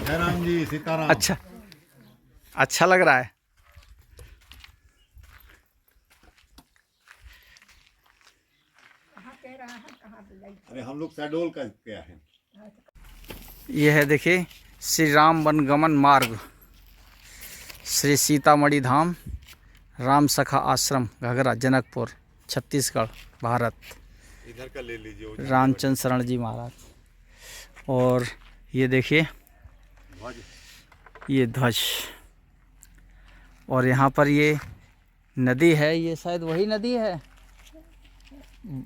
जय राम जी, सीताराम। अच्छा, अच्छा लग रहा है। अरे हम लोग शहडोल का क्या है। यह है देखिए श्री राम वनगमन मार्ग, श्री सीतामढ़ी धाम, राम सखा आश्रम, घघरा, जनकपुर, छत्तीसगढ़, भारत। इधर का ले लीजिए। रामचंद्र शरण जी महाराज। और ये देखिए ध्वज। ये ध्वज। और यहाँ पर ये नदी है, ये शायद वही नदी है,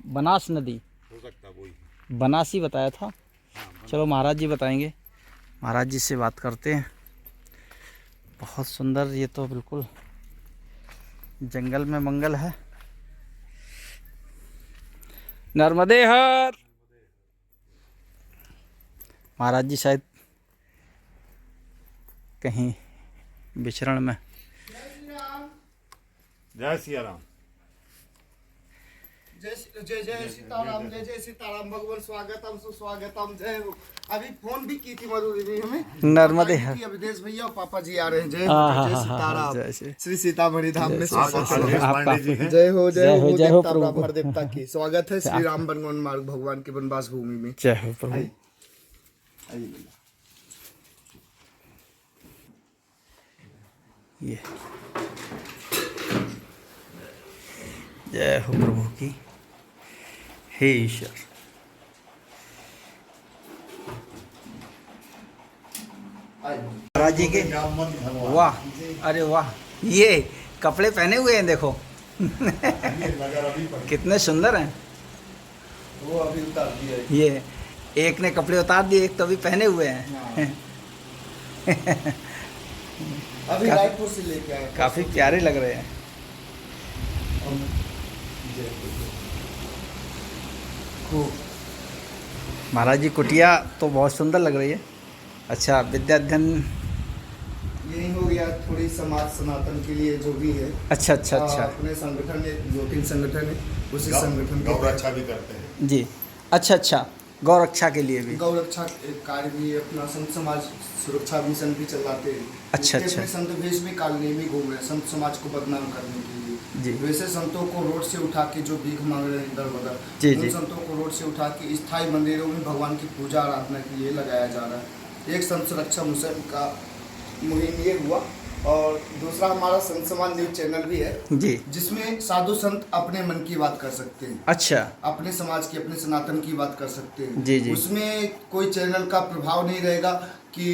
बनास नदी, हो सकता है वही। बनासी बताया था। चलो महाराज जी बताएंगे, महाराज जी से बात करते हैं। बहुत सुंदर, ये तो बिल्कुल जंगल में मंगल है। नर्मदे हर। महाराज जी शायद कहीं विचरण में। जय सिया राम। जय जय सीताराम, जय जय सीताराम। भगवान स्वागतम सुस्वागतम, जय हो। अभी फोन भी की थी मधुरी जी हमें, नर्मदे हर। अवधेश भैया और पापा जी आ रहे हैं। जय हो, जय सीताराम। श्री सीतामढ़ी धाम में स्वागत है। जय हो जय हो जय हो देवता प्रभु। ब्राह्मण देवता की स्वागत है श्री राम वनगमन मार्ग भगवान के वनवास भूमि में। जय हो प्रभु। ये जय हो प्रभु की। हे ईश्वर। महाराज जी के वाह, अरे वाह, ये कपड़े पहने हुए हैं देखो। कितने सुंदर हैं। वो अभी उतार दिया है। ये एक ने कपड़े उतार दिए, एक तो अभी पहने हुए हैं। अभी रायपुर से लेके आए। काफी प्यारे लग रहे हैं। महाराज जी कुटिया तो बहुत सुंदर लग रही है। अच्छा, विद्याध्ययन यही हो गया, थोड़ी समाज सनातन के लिए जो भी है। अच्छा अच्छा अच्छा अपने संगठन है, 2-3 संगठन है, उसी संगठन गौ के रक्षा भी करते हैं जी। अच्छा अच्छा, गौ रक्षा के लिए भी। गौ रक्षा कार्य भी, अपना संत समाज सुरक्षा मिशन भी चलाते हैं। अच्छा, इसके अच्छा। अपने संत भेष में कालनी में घूम रहे हैं संत समाज को बदनाम करने के जी। लिए। वैसे संतों को रोड से उठा के जो भीख मांग रहे हैं इधर उधर, जी, उन जी। संतों को रोड से उठा के स्थायी मंदिरों में भगवान की पूजा आराधना के लिए लगाया जा रहा है। एक संत सुरक्षा मिशन का मुहिम ये हुआ, और दूसरा हमारा संत समाज न्यूज चैनल भी है, जी। जिसमें साधु संत अपने मन की बात कर सकते हैं, अच्छा अपने समाज की, अपने सनातन की बात कर सकते हैं। जी, जी। उसमें कोई चैनल का प्रभाव नहीं रहेगा कि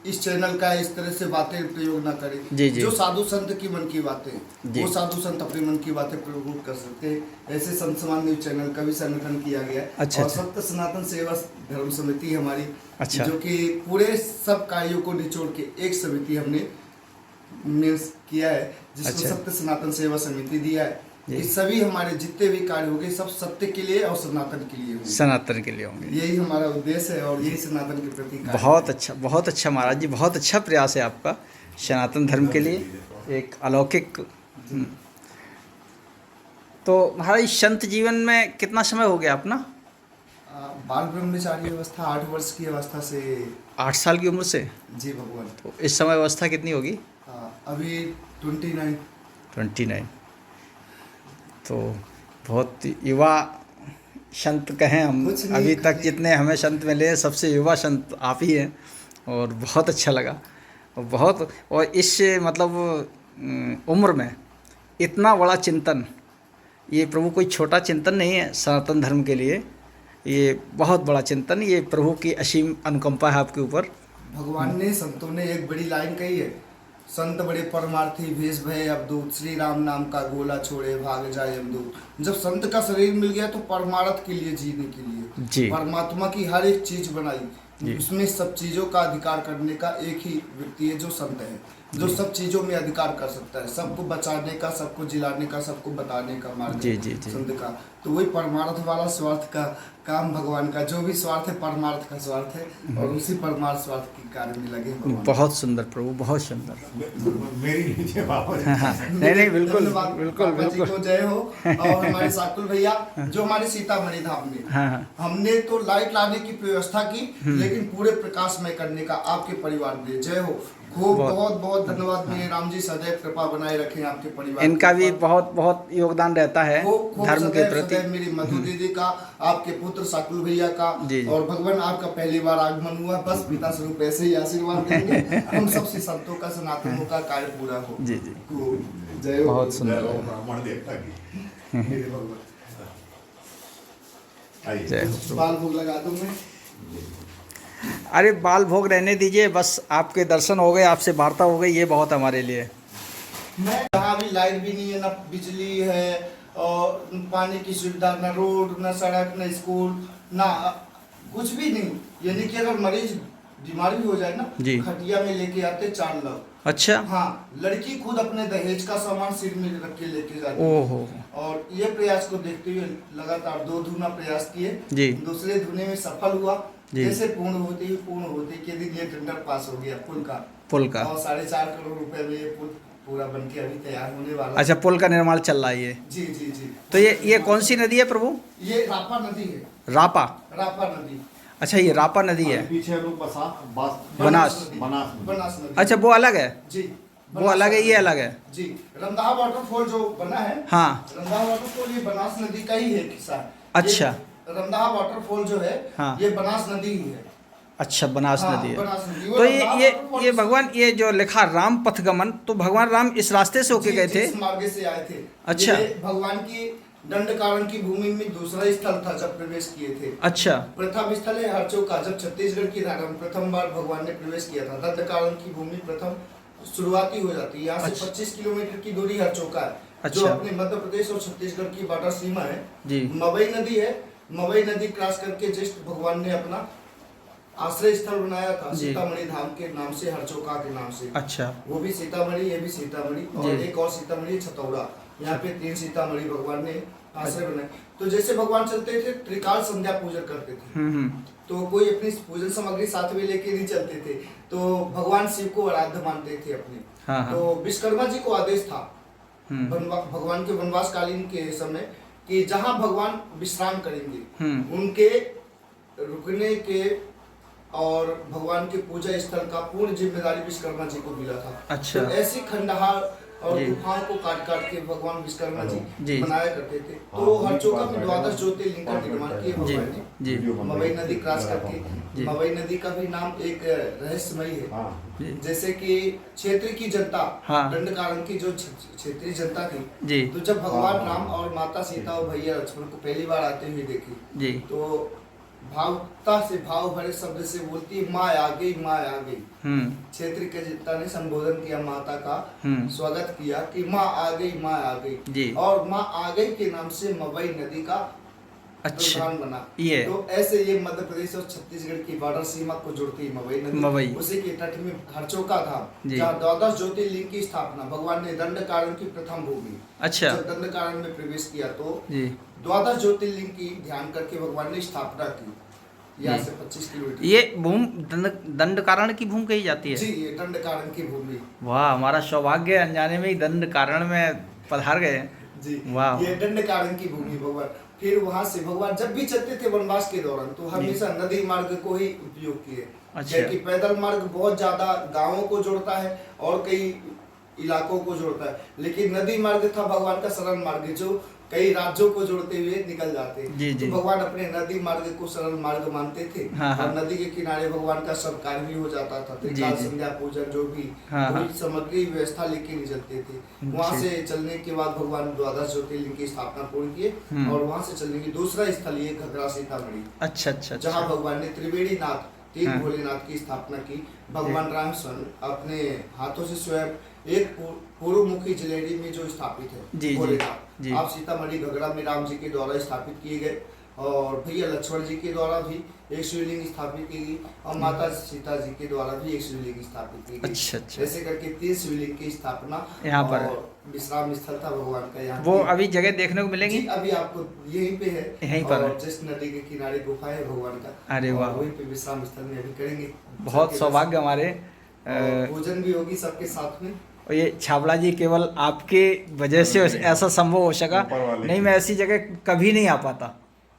इस चैनल का इस तरह से बातें प्रयोग ना करे। जी, जी। जो साधु संत की मन की बातें, जी। वो साधु संत अपने मन की बातें प्रयोग कर सकते हैं। ऐसे संत समाज न्यूज चैनल का भी संगठन किया गया है। अच्छा, और अच्छा। सत्य सनातन सेवा धर्म समिति हमारी, अच्छा। जो कि पूरे सब कार्यों को निचोड़ के एक समिति हमने मीन्स किया है, जिसको अच्छा। सत्य सनातन सेवा समिति दिया है। जी। ये सभी हमारे जितने भी कार्य हो गए सब सत्य के लिए और सनातन के लिए होंगे। सनातन के लिए होंगे। यही हमारा उद्देश्य है और यही सनातन के प्रति कार्य है। बहुत अच्छा, बहुत अच्छा महाराज जी, बहुत अच्छा प्रयास है आपका सनातन धर्म के लिए, एक अलौकिक। तो महाराज संत जीवन में कितना समय हो गया अपना? बाल ब्रह्मचारी अवस्था 8 वर्ष की अवस्था से। 8 साल की उम्र से? जी भगवान। तो इस समय अवस्था कितनी होगी? अभी 29। 29। तो बहुत युवा संत कहें हम, कुछ नहीं अभी तक कहें। जितने हमें संत मिले हैं सबसे युवा संत आप ही हैं, और बहुत अच्छा लगा। और बहुत, और इस मतलब उम्र में इतना बड़ा चिंतन, ये प्रभु कोई छोटा चिंतन नहीं है सनातन धर्म के लिए, ये बहुत बड़ा चिंतन, ये प्रभु की असीम अनुकंपा है आपके ऊपर। भगवान ने, संतों ने एक बड़ी लाइन कही है, संत बड़े परमार्थी भेष भय अवधूत, श्री राम नाम का गोला छोड़े भाग जाए अवधूत। जब संत का शरीर मिल गया तो परमार्थ के लिए, जीने के लिए, जी। परमात्मा की हर एक चीज जी। बनाई, उसमें सब चीजों का अधिकार करने का एक ही व्यक्ति है जो संत है। जो सब चीजों में अधिकार कर सकता है, सबको बचाने का, सबको जिलाने का, सबको बताने का मार्ग जी, है जी, जी। संत का। तो वही परमार्थ वाला स्वार्थ का काम भगवान का, जो भी स्वार्थ है परमार्थ का स्वार्थ है, और उसी परमार्थ स्वार्थ के कार्य में लगे भगवान। बहुत सुंदर प्रभु, बहुत सुंदर। मेरी नीचे बाबा जी। हाँ, नहीं नहीं, बिल्कुल धन्यवाद बिल्कुल बाबा जी बिल्कुल। को जय हो। और हमारे साकुल भैया जो हमारे सीतामढ़ी धाम में, हाँ हाँ, हमने तो लाइट लाने की व्यवस्था की, लेकिन पूरे प्रकाशमय करने का आपके परिवार ने जय हो। खूब बहुत बहुत धन्यवाद। मेरे राम जी सदैव कृपा बनाए रखें आपके परिवार। इनका भी बहुत बहुत योगदान रहता है खूब धर्म के सदैव प्रति। सदैव मेरी मधु दीदी का, आपके पुत्र साकुल भैया का, जी, जी। और भगवान आपका पहली बार आगमन हुआ, बस पिता स्वरूप ऐसे ही आशीर्वाद देंगे। हम सबसे संतों का सनातनों का कार्य पूरा हो। जी जी, खूब जय हो। बहुत सुंदर। ब्राह्मण देवता की। मेरे भगवान आइए। जय हो। बाल भोग लगा दूं मैं। अरे बाल भोग रहने दीजिए, बस आपके दर्शन हो गए, आपसे वार्ता हो गई, ये बहुत हमारे लिए। मैं यहाँ भी लाइट भी नहीं है, ना बिजली है, और पानी की सुविधा, न रोड, न सड़क, न स्कूल, ना कुछ भी नहीं। यानी कि अगर मरीज बीमार भी हो जाए ना, जी। खटिया में लेके आते 4 लोग। अच्छा, हाँ, लड़की खुद अपने दहेज का सामान सिर में रख के लेके जाती है। ओहो, और ये प्रयास को देखते हुए लगातार 2 धुना प्रयास किए, जी। दूसरे धुने में सफल हुआ। जी। जैसे पूर्ण होते के दिन ये टेंडर पास हो गया पुल का, पुल का। और 4.5 करोड़ रुपए में ये पुल पूरा बन के अभी तैयार होने वाला। अच्छा, पुल का निर्माण चल रहा है ये। जी जी जी। तो ये कौन सी नदी है प्रभु? ये रापा नदी है। रापा। रापा नदी। अच्छा, ये रापा नदी है। पीछे हम लोग बनास। बनास नदी। अच्छा, वो अलग है, जी, वो अलग है, ये अलग है। जी। रमदाहा वाटरफॉल जो बना है, हाँ, रमदाहा वाटरफॉल ये बनास नदी का ही है किस्सा। अच्छा। ये रमदाहा वाटरफॉल जो है, हाँ। ये बनास नदी ही है। अच्छा, बनास हाँ, नदी है। बनास नदी। वो तो रमदाहा waterfall ये भगवान, ये जो लिखा राम पथगमन, तो भगवान राम इस रास्ते से होके जी, गए थे? इस मार्ग से आए थे। अच्छा। ये भगवान की दंड कारण की भूमि में दूसरा स्थल था जब प्रवेश किए थे। अच्छा, प्रथम स्थल है हरचौका, जब छत्तीसगढ़ की धरा में प्रथम बार भगवान ने प्रवेश किया था। दंड कारण की भूमि प्रथम शुरुआती हो जाती है। यहाँ से अच्छा। 25 किलोमीटर की दूरी हरचौका है, जो अच्छा। अपने मध्य प्रदेश और छत्तीसगढ़ की बॉर्डर सीमा है। जी। मवई नदी है, मवई नदी क्रॉस करके जस्ट भगवान ने अपना आश्रय स्थल बनाया था जी। सीतामढ़ी धाम के नाम से, हरचौका के नाम से। अच्छा, वो भी सीतामढ़ी, ये भी सीतामढ़ी, और जी। एक और सीतामढ़ी छतौड़ा। यहाँ पे 3 सीतामढ़ी भगवान ने आश्रय बनाए। तो जैसे भगवान चलते थे, त्रिकाल संध्या पूजन करते थे। तो कोई अपनी पूजन सामग्री साथ में लेके नहीं चलते थे, तो भगवान शिव को आराध्य मानते थे अपने। हाँ, हाँ। तो विश्वकर्मा जी को आदेश था भगवान के वनवास कालीन के समय, कि जहाँ भगवान विश्राम करेंगे, उनके रुकने के और भगवान के पूजा स्थल का पूर्ण जिम्मेदारी विश्वकर्मा जी को मिला था। अच्छा। तो ऐसी खंडहार और जी। गुफाओं को काट काट के भगवान विश्वकर्मा जी। जी बनाया करते थे। तो हाँ, हरचौका में 12 ज्योतिर्लिंग का निर्माण किए जी, भगवान ने। जी। मवई नदी क्रॉस जी। करके। मवई नदी का भी नाम एक रहस्यमयी है। हाँ। जी। जैसे कि क्षेत्र की जनता, हाँ। दंडकारण्य की जो क्षेत्रीय जनता थी, जी। तो जब भगवान राम और माता सीता और भैया लक्ष्मण को पहली बार आते हुए देखी, जी। तो भावता से भाव भरे शब्द से बोलती है, माँ आ गई, माँ आ गई। क्षेत्र के जनता ने संबोधन किया, माता का स्वागत किया कि माँ आ गई, माँ आ जी। गई। और माँ आ गई के नाम से मवई नदी का अच्छा, प्रधान बना। ये तो ऐसे ये मध्य प्रदेश और छत्तीसगढ़ की बॉर्डर सीमा को जोड़ती है मवई नदी। मवई। उसी के तट में हरचौका था, जी। जहाँ 12 ज्योतिर्लिंग की स्थापना भगवान ने दंडकारण्य की प्रथम भूमि। अच्छा। जब दंडकारण्य में प्रवेश किया तो जी। 12 ज्योतिर्लिंग की ध्यान करके भगवान ने स्थापना की। यहाँ से 25 किलोमीटर। ये भूमि दंडकारण्य की भूमि कही जाती है? जी, ये दंडकारण्य की भूमि। वाह, हमारा सौभाग्य है, अनजाने में ही दंडकारण्य में पधार गए। जी, वाह। ये दंडकारण्य की भूमि भगवान। फिर वहां से भगवान जब भी चलते थे वनवास के दौरान, तो हमेशा नदी मार्ग को ही उपयोग किए। अच्छा। जबकि पैदल मार्ग बहुत ज्यादा गांवों को जोड़ता है और कई इलाकों को जोड़ता है, लेकिन नदी मार्ग था भगवान का सरल मार्ग, जो कई राज्यों को जोड़ते हुए निकल जाते। जी, जी। तो भगवान अपने नदी मार्ग को सरल मार्ग मानते थे। हाँ, हाँ। और नदी के किनारे भगवान का सब कार्य भी हो जाता था। त्रिकाल जी। संध्या पूजन, जो भी हाँ, हाँ। पूरी सामग्री व्यवस्था लेके नहीं चलते थे। वहां जी। से चलने के बाद भगवान 12 ज्योतिर्लिंग की स्थापना पूर्ण किए, और वहां से चलने की दूसरा स्थल ये घगरा सीतामढ़ी, अच्छा, अच्छा, जहाँ अच्छा। भगवान ने त्रिवेणी नाथ, 3 हाँ। भोलेनाथ की स्थापना की। भगवान राम स्वयं अपने हाथों से स्वयं एक पूर्वमुखी जलेडी में जो स्थापित है जी, भोलेनाथ, जी। आप सीतामढ़ी घगरा में राम जी के द्वारा स्थापित किए गए, और भैया लक्ष्मण जी के द्वारा भी एक शिवलिंग स्थापित की गई और माता सीता जी के द्वारा भी एक शिवलिंग स्थापित की गई। अच्छा अच्छा। ऐसे करके 3 शिवलिंग की स्थापना यहाँ पर है। और विश्राम स्थल था भगवान का यहाँ वो की। अभी जगह देखने को मिलेंगी? जी, अभी आपको यहीं पे है, यहीं पर और है। जिस नदी के किनारे गुफा है भगवान का, अरे और वाह। वहीं पे विश्राम स्थल में अभी करेंगे। बहुत सबके सौभाग्य हमारे। और भोजन भी होगी सबके साथ में। और ये छाबड़ा जी केवल आपके वजह से ऐसा संभव हो सका, ऊपर वाले नहीं की। मैं ऐसी जगह कभी नहीं आ पाता,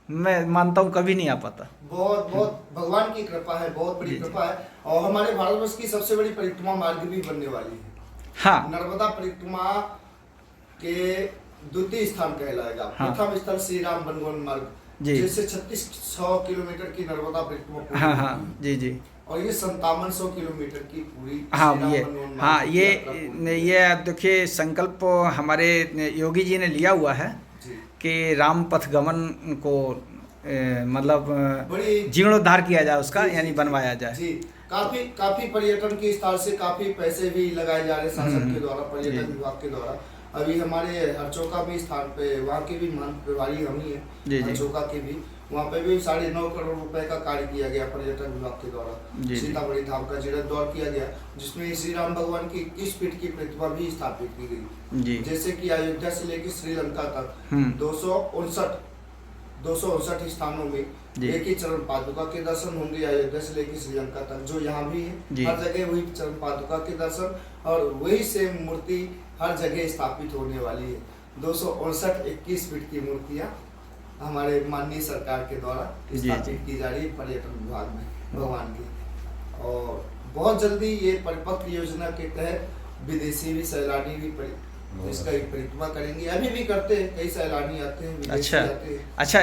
मैं मानता हूँ कभी नहीं आ पाता। बहुत बहुत भगवान की कृपा है, बहुत बड़ी जी, जी। कृपा है। और हमारे भारतवर्ष की सबसे बड़ी परिक्रमा मार्ग भी बनने वाली है। हाँ नर्मदा परिक्रमा के द्वितीय स्थान कहलाएगा। हाँ। प्रथम स्थल श्री राम बनवन मार्ग, जी। जिससे 3600 किलोमीटर की नर्मदा परिक्रमा पूरी हाँ होती हाँ है। जी जी। और ये 5700 किलोमीटर की पूरी हाँ श्री राम ये बनवन मार्ग हाँ की यात्रा पूरी ये अब देखिए संकल्प हमारे योगी जी ने लिया हुआ है जी। कि राम पथ गमन को मतलब बड़ी जीर्णोद्धार किया जाए उसका, जी, यानी जी, बनवाया जाए। जी। काफी पर्यटन की स्थल से काफी पैसे भी लगाए जा रहे हैं शासन के द्वारा, पर्यटन जी। विभाग के द्वारा। अभी हमारे हरचौका भी स्थान पे, वहाँ के भी महंत प्रभारी हम ही जी, है जी। हरचौका के भी, वहाँ पे भी 9.5 करोड़ रुपए का कार्य किया गया पर्यटन विभाग के द्वारा। जी, जी। सीतामढ़ी धाम का जीर्णोद्धार किया गया, जिसमें श्री राम भगवान की 21 फीट की प्रतिमा भी स्थापित की गई। जी जैसे कि अयोध्या से लेकर श्रीलंका तक हम्म। 259 स्थानों में जी। एक ही चरण पादुका के दर्शन होंगे। अयोध्या से लेकर श्रीलंका तक जो यहाँ भी जी। है, हर जगह वही चरण पादुका के दर्शन और वही से मूर्ति हर जगह स्थापित होने वाली है। 259 21 फीट की मूर्तियाँ हमारे माननीय सरकार के द्वारा जी, स्थापित जी। की जा रही है पर्यटन विभाग में भगवान की। और बहुत जल्दी ये परिपक्व योजना के तहत विदेशी भी सैलानी भी इसका एक परिक्रमा करेंगे। अभी भी करते हैं, कई सैलानी आते हैं, विदेशी अच्छा आते हैं। अच्छा।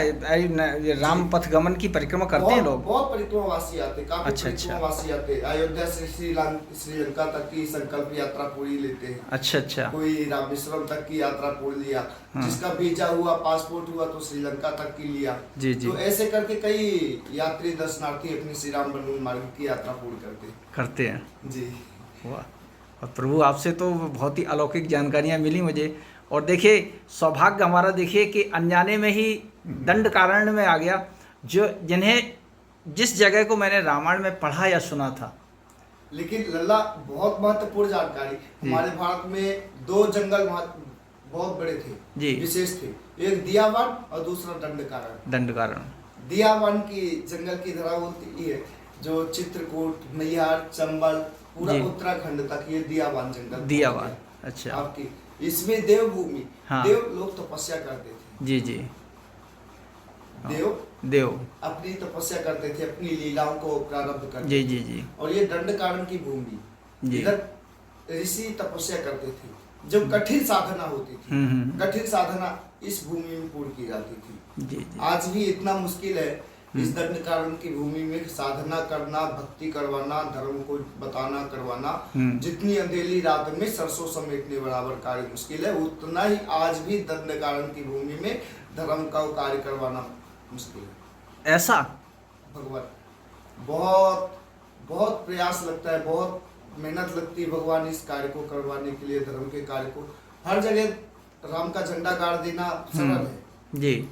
ये राम पथ गमन की परिक्रमा करते हैं लोग? बहुत परिक्रमावासी आते हैं, काफी अच्छा, अच्छा। परिक्रमावासी आते हैं। अयोध्या से श्रीलंका तक की संकल्प यात्रा पूरी लेते हैं। अच्छा अच्छा। कोई रामेश्वरम तक की यात्रा पूरी लिया, हाँ। जिसका वीजा हुआ, पासपोर्ट हुआ तो श्रीलंका तक की लिया। जी, जी। तो ऐसे करके कई यात्री दर्शनार्थी अपनी श्री राम बनवन मार्ग की यात्रा पूरी करते हैं। जी। वाह। और प्रभु आपसे तो बहुत ही अलौकिक जानकारियाँ मिली मुझे। और देखिए सौभाग्य हमारा, देखिए कि अनजाने में ही दंडकारण्य में आ गया, जो जिन्हें जिस जगह को मैंने रामायण में पढ़ा या सुना था। लेकिन लल्ला बहुत महत्वपूर्ण जानकारी, हमारे भारत में 2 जंगल बहुत बड़े थे जी। विशेष थे, एक दियावान और दूसरा दंडकारण्य। दंडकारण्य। दियावान की जंगल की धरावती है जो चित्रकूट, मैहर, चंबल, पूरा जी। उत्तराखंड तक ये दियावान जंगल। दियावान, अच्छा। आपकी इसमें देवभूमि, हाँ। देव लोग तपस्या करते थे। जी जी। देव अपनी तपस्या करते थे, अपनी लीलाओं को प्रारंभ करते जी थे। जी जी। और ये दंडकारण्य की भूमि, जी। इधर ऋषि तपस्या करते थे, जब कठिन साधना होती थी, कठिन साधना इस भूमि में पूर्ण की जाती थी। जी जी। आज भी इतना मुश्किल है इस दंडकारण्य की भूमि में साधना करना, भक्ति करवाना, धर्म को बताना करवाना। जितनी अंधेरी रात में सरसों समेटने बराबर कार्य मुश्किल है, उतना ही आज भी दंडकारण्य की भूमि में धर्म का कार्य करवाना मुश्किल है। ऐसा भगवान बहुत बहुत प्रयास लगता है, बहुत मेहनत लगती है भगवान इस कार्य को करवाने के लिए, धर्म के कार्य को। हर जगह राम का झंडा गाड़ देना सरल है, जी।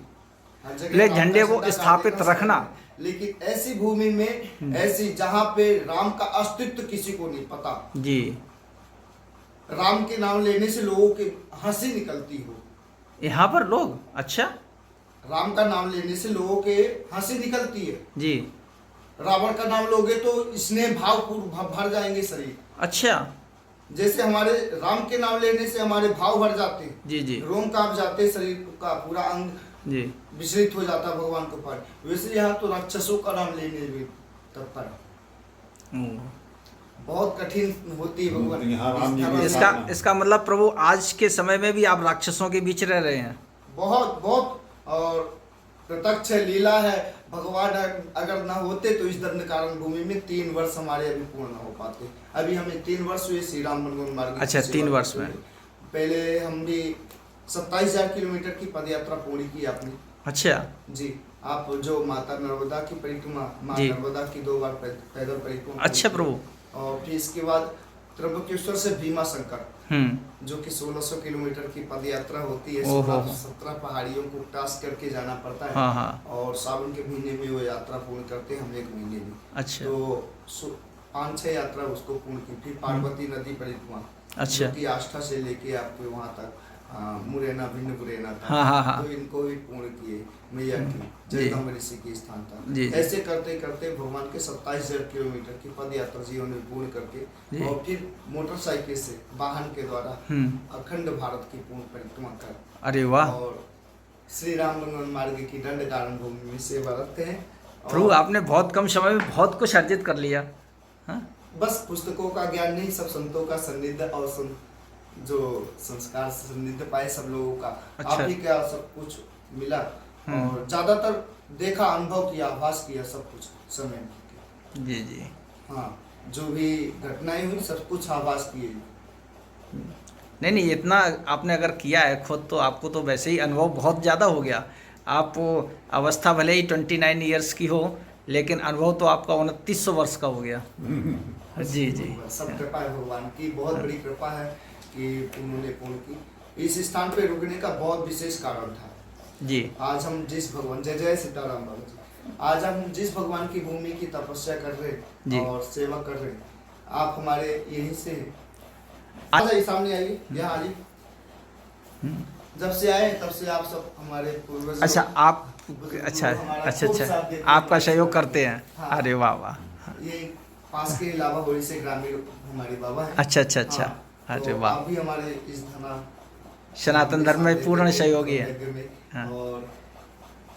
हर जगह ले राम का झंडे को झंडा गाड़ स्थापित देना सरल रखना। है। लेकिन ऐसी भूमि में, ऐसी जहाँ पे राम का अस्तित्व किसी को नहीं पता, जी। राम के नाम लेने से लोगों की हंसी निकलती हो, यहाँ पर लोग, अच्छा राम का नाम लेने से लोगों के हंसी निकलती है। जी। रावण का नाम लोगे तो स्नेह भाव भर जाएंगे शरीर। अच्छा जैसे हमारे राम के नाम लेने से हमारे भाव भर जाते हैं, जी जी रोम कांप जाते, शरीर का पूरा अंग जी। विचलित हो जाता है भगवान को पार। वैसे यहाँ तो राक्षसों का नाम लेने में तत्पर है। ओ। बहुत कठिन होती है भगवान यहाँ राम जी इस के तरह इसका से। इसका मतलब प्रभु आज के समय में भी आप राक्षसों के बीच रह रहे हैं? बहुत बहुत और प्रत्यक्ष लीला है। भगवान अगर ना होते तो इस दंडकारण्य भूमि में 3 वर्ष हमारे अभी पूर्ण हो पाते। अभी हमें 3 वर्ष हुए श्री राम बनवन मार्ग। अच्छा, 3 वर्ष में। पहले हम भी 27,000 किलोमीटर की पदयात्रा पूरी की आपने। अच्छा जी। आप जो माता नर्मदा की परिक्रमा, माँ जी। नर्मदा की 2 बार पैदल परिक्रमा। अच्छा प्रभु। और फिर इसके बाद त्र्यंबकेश्वर से भीमा शंकर, जो कि 1600 किलोमीटर की पद यात्रा होती है। ओहो। 17 पहाड़ियों को क्रॉस करके जाना पड़ता है। हाँ हाँ। और सावन के महीने में वो यात्रा पूर्ण करते हैं, हम 1 महीने में। अच्छा। तो 5-6 यात्रा उसको पूर्ण की। फिर पार्वती नदी परिक्रमा, अच्छा। जो कि आष्टा से लेके आपके वहाँ तक मुरैना, भिंड मुरैना तक। हाँ हाँ हाँ। तो इनको भी पूर्ण किए मैया की जी। जगदम्बा ऋषि के स्थान जी, तक। जी। ऐसे करते करते भगवान के 27,000 किलोमीटर की पद यात्रा जीवन में पूर्ण जी। करके और फिर मोटरसाइकिल से वाहन के द्वारा अखंड भारत की पूर्ण परिक्रमा कर, अरे वाह और श्री राम भगवान मार्ग की दंड कारण भूमि में सेवा रखते हैं। प्रभु, आपने बहुत कम समय में बहुत कुछ अर्जित कर लिया। हाँ? बस पुस्तकों का ज्ञान नहीं, सब संतों का सानिध्य और जो संस्कार सानिध्य पाए सब लोगों का। अच्छा। आप ही क्या सब कुछ मिला, और ज्यादातर देखा, अनुभव किया, आभास किया सब कुछ समय में। जी जी। हाँ, जो भी घटनाएं हुई सब कुछ आभास किए। नहीं नहीं, इतना आपने अगर किया है खुद, तो आपको तो वैसे ही अनुभव बहुत ज़्यादा हो गया। आप अवस्था भले ही 29 ईयर्स की हो, लेकिन अनुभव तो आपका 2900 वर्ष का हो गया। जी जी। सब कृपा है भगवान की, बहुत बड़ी कृपा है कि उन्होंने पूर्ण की। इस स्थान पे रुकने का बहुत विशेष कारण था जी। आज हम जिस भगवान, जय जय सीताराम बाबा जी, आज हम जिस भगवान की भूमि की तपस्या कर रहे और सेवा कर रहे, आप हमारे यहीं से हैं। आइए सामने आइए, यहाँ आइए। जब से आए तब से आप सब हमारे पूर्वज। अच्छा, आप अच्छा अच्छा अच्छा आपका सहयोग करते हैं। हाँ। अरे वाह वाह। ये पास के इलावा होली से ग्रामीण हमारे बाबा हैं। अच्छा अच्छा अच्छा। हाँ, अरे तो वाह। आप भी हमारे इस धना सनातन धर्म में पूर्ण सहयोगी है। हाँ। और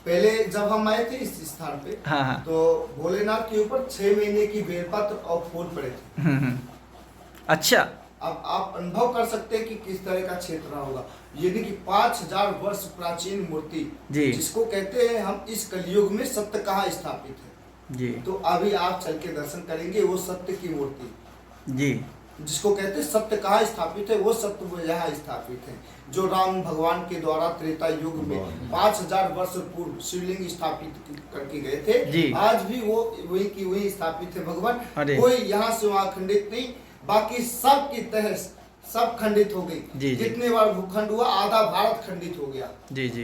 पहले जब हम आए थे इस स्थान पे, हाँ हाँ। तो भोलेनाथ के ऊपर 6 महीने की बेलपत्र और फूल पड़े थे। अच्छा। अब आप अनुभव कर सकते हैं कि किस तरह का क्षेत्र रहा होगा। यानी कि 5000 वर्ष प्राचीन मूर्ति, जी। जिसको कहते हैं हम इस कलयुग में सत्य कहाँ स्थापित है। जी। तो अभी आप चल के दर्शन करेंगे वो सत्य की मूर्ति, जी। जिसको कहते हैं सत्य कहाँ स्थापित है, वो सत्य वो यहाँ स्थापित है। जो राम भगवान के द्वारा त्रेता युग में 5000 वर्ष पूर्व शिवलिंग स्थापित करके गए थे, जी। आज भी वो वही की वही स्थापित है भगवान। अरे। कोई यहाँ से वहाँ खंडित नहीं, बाकी सब की तह सब खंडित हो गई। जी, जी। जितने बार भूखंड हुआ, आधा भारत खंडित हो गया। जी जी।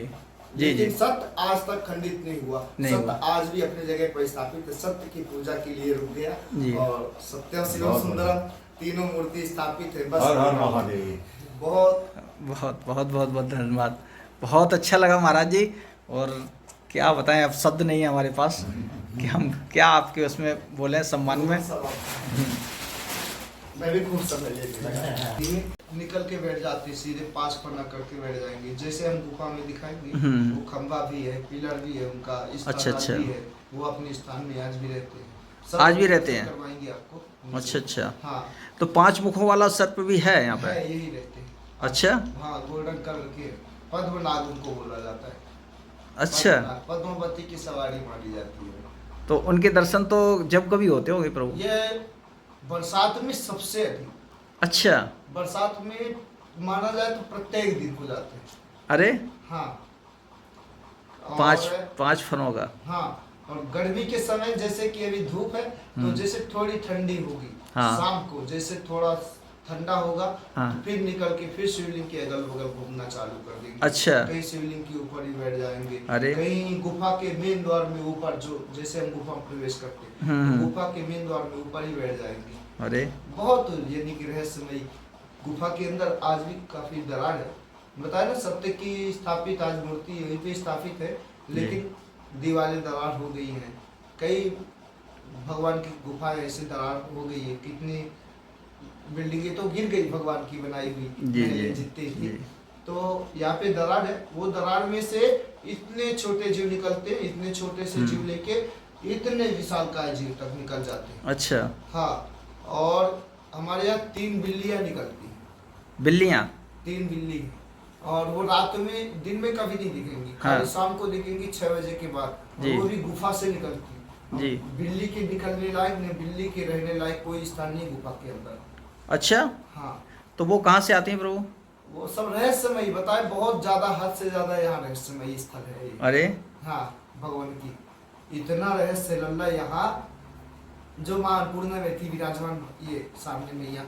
जी लेकिन जी। सत्य आज तक खंडित नहीं हुआ। नहीं सत्य हुआ। आज भी अपने जगह पर स्थापित है। सत्य की पूजा के लिए रुक गया। जी। और सत्यम शिवम सुंदरम तीनों मूर्ति स्थापित है। बस हर हर महादेव। बहुत बहुत बहुत बहुत बहुत धन्यवाद। बहुत अच्छा लगा महाराज जी। और क्या बताएं, अब शब्द नहीं है हमारे पास कि हम क्या आपके उसमें बोलें सम्मान में। मैं भी खूब समय लेके लगा। निकल के बैठ जाते, सीधे 5 पन्ना करके बैठ जाएंगे। जैसे हम गुफा में दिखाएंगे, वो खंबा भी है, पिलर भी है, उनका अच्छा, अच्छा। भी है। वो अपने स्थान में आज भी रहते हैं। आज भी रहते हैं? करवाएंगे आपको। अच्छा अच्छा। हाँ, तो 5 मुखों वाला सर्प भी है यहाँ पे? है, यही रहते हैं। अच्छा। हाँ, गोल्डन कलर के पद्मनाग उनको बोला जाता है। अच्छा। पद्मावती की सवारी मानी जाती है। तो उनके दर्शन तो जब कभी होते होंगे प्रभु? ये बरसात में सबसे अधिक, अच्छा। बरसात में माना जाए तो प्रत्येक दिन हो जाते हैं। अरे। हाँ। 5 फनों का। हाँ, और गर्मी के समय जैसे कि अभी धूप है, तो जैसे थोड़ी ठंडी होगी। हाँ। शाम को जैसे थोड़ा ठंडा होगा, हाँ। तो फिर निकल के फिर शिवलिंग के अगल बगल घूमना चालू कर देंगे। अच्छा। कहीं शिवलिंग के ऊपर ही बैठ जाएंगे। अरे। कहीं गुफा के मेन द्वार में ऊपर, जो जैसे हम गुफा में प्रवेश करते हैं, तो गुफा के मेन द्वार में ऊपर ही बैठ जाएंगे। अरे। बहुत यानी कि रहस्यमयी गुफा के अंदर आज भी काफी दरार है। बताया ना, सत्य की स्थापित आज मूर्ति यहीं पे स्थापित है, लेकिन दीवारें दरार हो गई हैं। कई भगवान की गुफाएं ऐसे दरार हो गई है, कितनी बिल्डिंगें तो गिर गई भगवान की बनाई हुई पहले जितनी थी। तो यहाँ पे दरार है, वो दरार में से इतने छोटे जीव निकलते हैं, इतने छोटे से जीव लेके इतने विशालकाय जीव तक निकल जाते हैं। अच्छा। हाँ, और हमारे यहाँ 3 बिल्लियाँ निकलती हैं। बिल्लियाँ? 3 बिल्ली, और वो रात में, दिन में कभी नहीं दिखेंगी। हाँ। खाली शाम को दिखेंगी 6 बजे के बाद। जी। वो भी गुफा से निकलती है। जी। बिल्ली के निकलने लायक नहीं, बिल्ली के रहने लायक कोई स्थान नहीं गुफा के अंदर। अच्छा। हाँ, तो वो कहाँ से आती हैं प्रभु? वो सब रहस्यमयी बताए, बहुत ज्यादा, हद से ज्यादा यहाँ रहस्यमयी स्थल है ये। अरे। हाँ, भगवान की इतना रहस्य लल्ला यहाँ, जो मां अन्नपूर्णा रहती विराजमान, ये सामने मैया,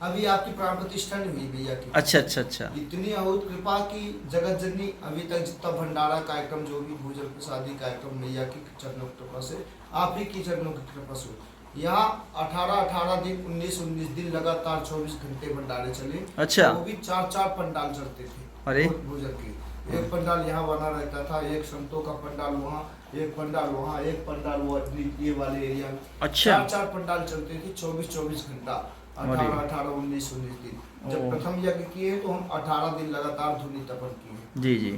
अभी आपकी प्राण प्रतिष्ठा नहीं हुई भैया की। अच्छा अच्छा अच्छा। इतनी अहूत कृपा की जगत जननी, अभी तक जितना भंडारा कार्यक्रम जो भी भोजन प्रसादी कार्यक्रम मैया की चरणों की कृपा से, आप ही की चरणों की कृपा से यहाँ 18 दिन 19 दिन लगातार 24 घंटे भंडारे चले। अच्छा। वो भी 4 पंडाल चलते थे अरे। भोजन के। एक पंडाल यहाँ बना रहता था, एक संतों का पंडाल वहाँ, एक पंडाल वहाँ, एक पंडाल वो ये वाले एरिया में। अच्छा। 4 पंडाल चलते थे 24 घंटा, 18 19 दिन। जब प्रथम यज्ञ किए तो हम 18 दिन लगातार धूनी तपन किए। जी जी।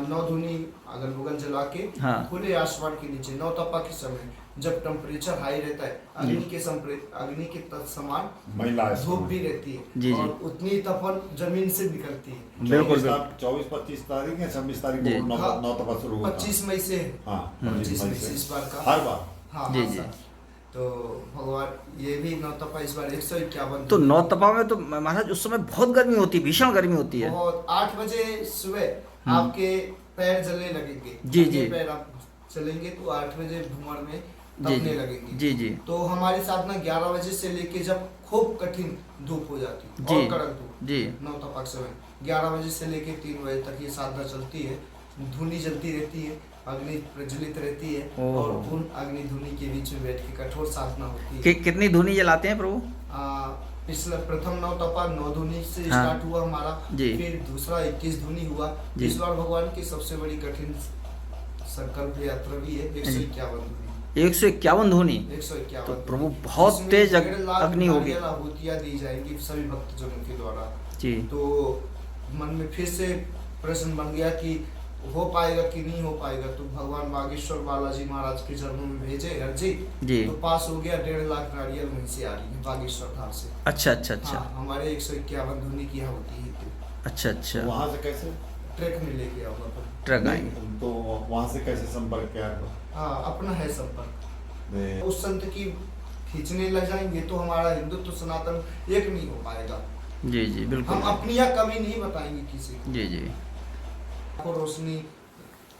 9 धूनी अगल बगल जला के, हाँ। खुले आसमान के नीचे 9 तपा के समय जब टेम्परेचर हाई रहता है, अग्नि के तत्समान महिला धूप भी रहती है। जी, और जी। उतनी तपन जमीन से निकलती है। बिल्कुल 24-25 तारीख या 26 तारीख जी। को नौ तपा शुरू होता है। 25 मई से है। हाँ 25 मई से इस बार का। हर बार। हाँ जी, हाँ, जी। सर। तो भगवान ये भी 9 तपा इस बार 151। तो 9 तपा में तो महाराज उस समय बहुत गर्मी होती है, भीषण गर्मी होती है। बहुत 8 बजे सुबह आपके पैर जलने लगेंगे। जी, आगे जी। पैर आप चलेंगे तो 8 बजे भूमर में जी तपने जी लगेंगे। जी जी तो हमारी साधना 11 बजे से लेके जब खूब कठिन धूप हो जाती जी। और कड़क धूप, जी 9 तपा के समय 11 बजे से लेके 3 बजे तक ये साधना चलती है। धूनी जलती रहती है, अग्नि प्रज्वलित रहती है ओहो। और उन अग्नि धूनी के बीच में बैठ के कठोर साधना होती है। कितनी धुनी जलाते हैं प्रभु? पिछला प्रथम 9 तपा 9 धुनी से हाँ। स्टार्ट हुआ हमारा। जी। फिर दूसरा 21 धुनी हुआ। जी। इस बार भगवान की सबसे बड़ी कठिन संकल्प यात्रा भी है 151 धुनी। 151 धुनी। 151 तो प्रभु बहुत तेज अग्नि होगी। आहुतियां दी जाएंगी सभी भक्तजनों के द्वारा। जी। तो मन में फिर से प्रश्न बन गया कि हो पाएगा कि नहीं हो पाएगा। तो भगवान बागेश्वर बालाजी महाराज के चरणों में भेजे अर्जी। जी। तो पास हो गया। 1.5 लाख नारियल वहीं से आ रही है बागेश्वर धाम से। अच्छा अच्छा अच्छा। हाँ, हमारे 151 धुनी की होती है। अच्छा अच्छा। वहाँ से कैसे ट्रक में लेके आऊंगा तो। ट्रक आएंगे। तो वहाँ से कैसे संपर्क किया? हाँ, अपना है संपर्क। नहीं। उस संत की खींचने लग जाएंगे तो हमारा हिंदुत्व सनातन एक नहीं हो पाएगा। जी जी बिल्कुल। हम अपनी यह कमी नहीं बताएंगे किसी को। जी जी। को रोशनी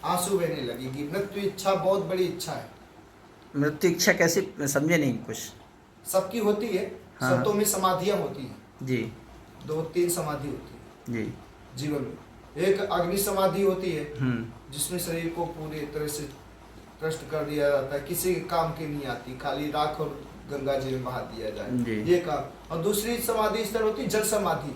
आंसू बहने लगेगी। मृत्यु इच्छा बहुत बड़ी इच्छा है। मृत्यु इच्छा कैसी, समझे नहीं कुछ? सबकी होती है। हाँ। संतों में समाधियां होती हैं। जी 2-3 समाधि होती है जी। जीवन में। एक अग्नि समाधि होती है हम्म। जिसमें शरीर को पूरी तरह से कष्ट कर दिया जाता है, किसी के काम की नहीं आती, खाली राख और गंगा जी में बहा दिया जी। जाए, ये काम। और दूसरी समाधि स्तर होती है जल समाधि,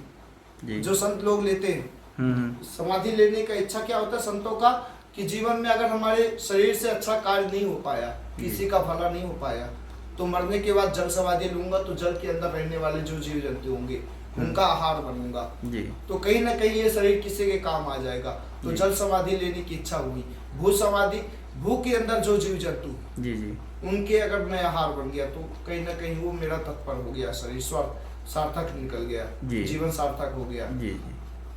जी। जो संत लोग लेते हैं। हम्म। समाधि लेने का इच्छा क्या होता है संतों का कि जीवन में अगर हमारे शरीर से अच्छा कार्य नहीं हो पाया, किसी का भला नहीं हो पाया, तो मरने के बाद जल समाधि लूंगा तो जल के अंदर रहने वाले जो जीव जंतु होंगे उनका आहार बनूंगा। जी। तो कहीं ना कहीं ये शरीर किसी के काम आ जाएगा। तो जी। जल समाधि लेने की इच्छा हुई। भू समाधि, भू के अंदर जो जीव जंतु जी जी। उनके अगर मैं आहार बन गया तो कहीं ना कहीं वो मेरा तत्पर हो गया, शरीर स्वार्थ सार्थक निकल गया, जी। जीवन सार्थक हो गया। जी जी।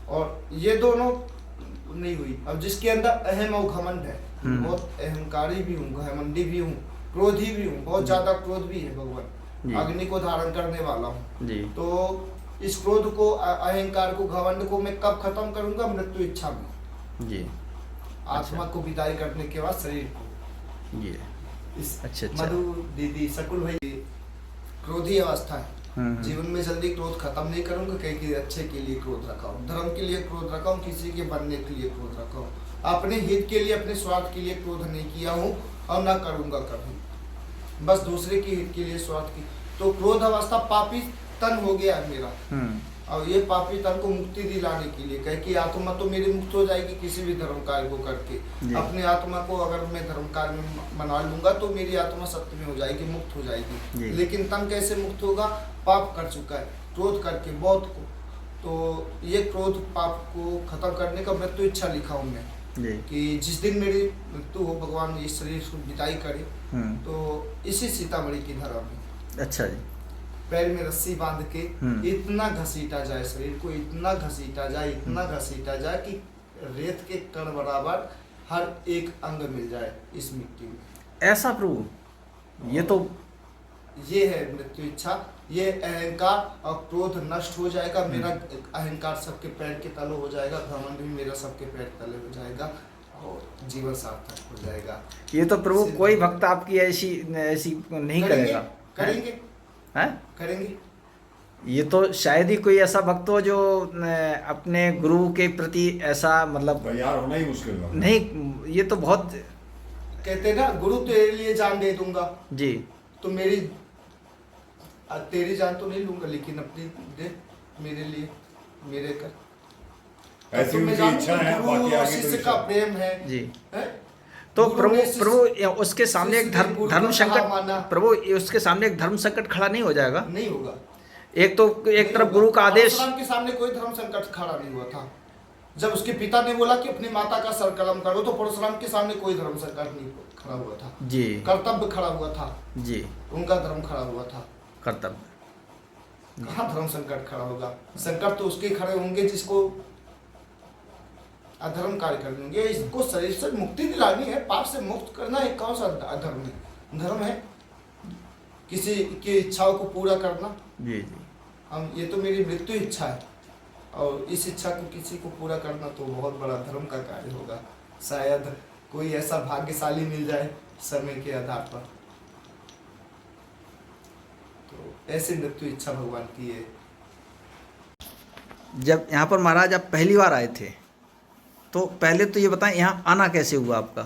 और ये दोनों नहीं हुई। अब जिसके अंदर अहम और घमंड है, बहुत अहंकारी भी हूँ, घमंडी भी हूँ, क्रोधी भी हूँ, बहुत ज्यादा क्रोध भी है जी। भगवान, अग्नि को धारण करने वाला हूँ। जी। तो इस क्रोध को, अहंकार को, घमंड को मैं कब खत्म करूंगा? मृत्यु इच्छा में। जी। आत्मा को विदाई करने के बाद शरीर को। जी। इस अच्छा, अच्छा। मधु दीदी, सकुल भाई, क्रोधी अवस्था है। जीवन में जल्दी क्रोध खत्म नहीं करूंगा, कहीं कि अच्छे के लिए क्रोध रखा हूँ, धर्म के लिए क्रोध रखा हूँ, किसी के बनने के लिए क्रोध रखा हूँ, अपने हित के लिए, अपने स्वार्थ के लिए क्रोध नहीं किया हूँ और ना करूंगा कभी। बस दूसरे के हित के लिए, स्वार्थ की। तो क्रोध अवस्था पापी तन हो गया है मेरा। और ये पापी तन को मुक्ति दिलाने के लिए कहे कि आत्मा तो मेरी मुक्त हो जाएगी किसी भी धर्म कार्य को करके। अपने आत्मा को अगर मैं धर्म कार्य में मना लूंगा तो मेरी आत्मा सत्य में हो जाएगी, मुक्त हो जाएगी। लेकिन तन कैसे मुक्त होगा? पाप कर चुका है, क्रोध करके बहुत को। तो ये क्रोध पाप को खत्म करने का मृत्यु इच्छा लिखा हूँ मैं कि जिस दिन मेरी मृत्यु हो, भगवान इस शरीर को विदाई करे, तो इसी सीतामढ़ी की धरा में। अच्छा जी। पैर में रस्सी बांध के इतना घसीटा जाए शरीर को, इतना घसीटा जाए, इतना घसीटा जाए कि रेत के कण बराबर हर एक अंग मिल जाए इस मिट्टी में। ऐसा प्रभु, ये तो ये है मृत्यु इच्छा। ये अहंकार और क्रोध नष्ट हो जाएगा। मेरा अहंकार सबके पैर के तले हो जाएगा, घमंड भी मेरा सबके पैर तले हो जाएगा और जीवन सार्थक हो जाएगा। ये तो प्रभु कोई भक्त आपकी ऐसी नहीं करेगा। करेंगे हैं? करेंगे। ये तो शायद ही कोई ऐसा भक्त हो जो अपने गुरु के प्रति ऐसा मतलब तैयार होना ही मुश्किल है। नहीं, ये तो बहुत कहते ना, गुरु तेरे लिए जान दे दूंगा, जी तो तेरी जान तो नहीं लूंगा, लेकिन अपनी दे मेरे लिए, मेरे कर। ऐसी उनकी इच्छा है, बाकी आगे तो शिष्य का प्रेम है जी। है? तो गुरु ने प्रभु उसके सामने एक शिष्य ने गुरु धर्म का संकट, कहा माना। प्रभु उसके सामने एक धर्म संकट खड़ा नहीं हो जाएगा? नहीं होगा। एक तो एक तरफ गुरु का आदेश, परशुराम के सामने कोई धर्म संकट खड़ा नहीं हुआ था। जब उसके पिता ने बोला कि अपनी माता का सर कलम करो, तो परशुराम के सामने कोई धर्म संकट नहीं खड़ा हुआ था जी, कर्तव्य खड़ा हुआ था जी, उनका धर्म खड़ा हुआ था। कर्तव्य। कहाँ धर्म संकट खड़ा होगा? संकट तो उसके खड़े होंगे जिसको अधर्म कार्य करने होंगे। इसको शरीर से मुक्ति दिलानी है, पाप से मुक्त करना है, कौन सा अधर्म है? धर्म है किसी की इच्छाओं को पूरा करना। जी जी। हम ये तो मेरी मृत्यु इच्छा है, और इस इच्छा को किसी को पूरा करना तो बहुत बड़ा धर्म का कार्य होगा। शायद कोई ऐसा भाग्यशाली मिल जाए समय के आधार पर, तो ऐसी मृत्यु इच्छा भगवान की है। जब यहाँ पर महाराज आप पहली बार आए थे, तो पहले तो ये बताएं यहाँ आना कैसे हुआ आपका?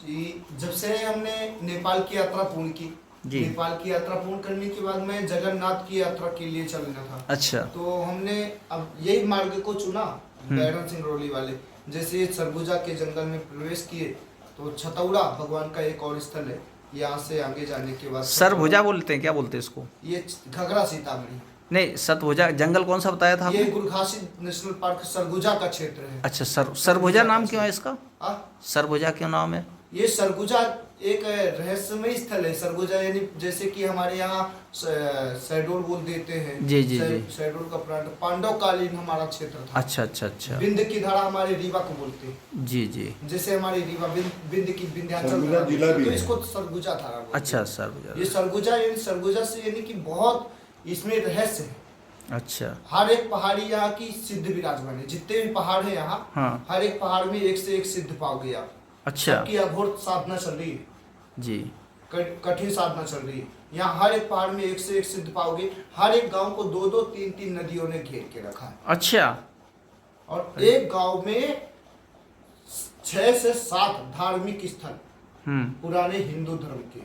जी, जब से हमने नेपाल की यात्रा पूर्ण की, नेपाल की यात्रा पूर्ण करने के बाद मैं जगन्नाथ की यात्रा के लिए चलना था। अच्छा। तो हमने अब यही मार्ग को चुना, बैरन सिंगरौली वाले। जैसे सरगुजा के जंगल में प्रवेश किए तो छतौड़ा भगवान का एक और स्थल है। यहाँ से आगे जाने के बाद सरभुजा बोलते हैं, क्या बोलते हैं इसको? ये घगरा सीतामढ़ी नहीं, सतभुजा जंगल कौन सा बताया था ये आपने? गुरघासी नेशनल पार्क सरगुजा का क्षेत्र है। अच्छा, सरभुजा नाम क्यों है इसका? सरभुजा क्यों नाम है? ये सरगुजा एक रहस्यमय स्थल है। सरगुजा यानी जैसे कि हमारे यहाँ शहडोल बोल देते हैं। जी जी जी। शहडोल का प्रांत पांडव कालीन हमारा क्षेत्र था। अच्छा अच्छा अच्छा। बिंद की धारा हमारे रीवा को बोलते हैं। जी जी। जैसे हमारे रीवा बिंद की विंध्याचल जिला भी तो है। इसको सरगुजा धारा बोलते हैं। अच्छा, सरभुजा। ये सरगुजा यानी सरगुजा से यानी कि बहुत इसमें रहस्य है। अच्छा। हर एक पहाड़ी यहाँ की सिद्ध विराजमान है। जितने भी पहाड़ है यहाँ, हाँ। हर एक पहाड़ में एक से एक सिद्ध पाओगे आप। अच्छा। सबकी अघोर साधना चल रही है जी। कठिन साधना चल रही है। यहाँ हर एक पहाड़ में एक से एक सिद्ध पाओगे। हर एक गांव को 2-2, 3-3 नदियों ने घेर के रखा है। अच्छा। और एक गांव में 6 से 7 धार्मिक स्थल पुराने हिंदू धर्म के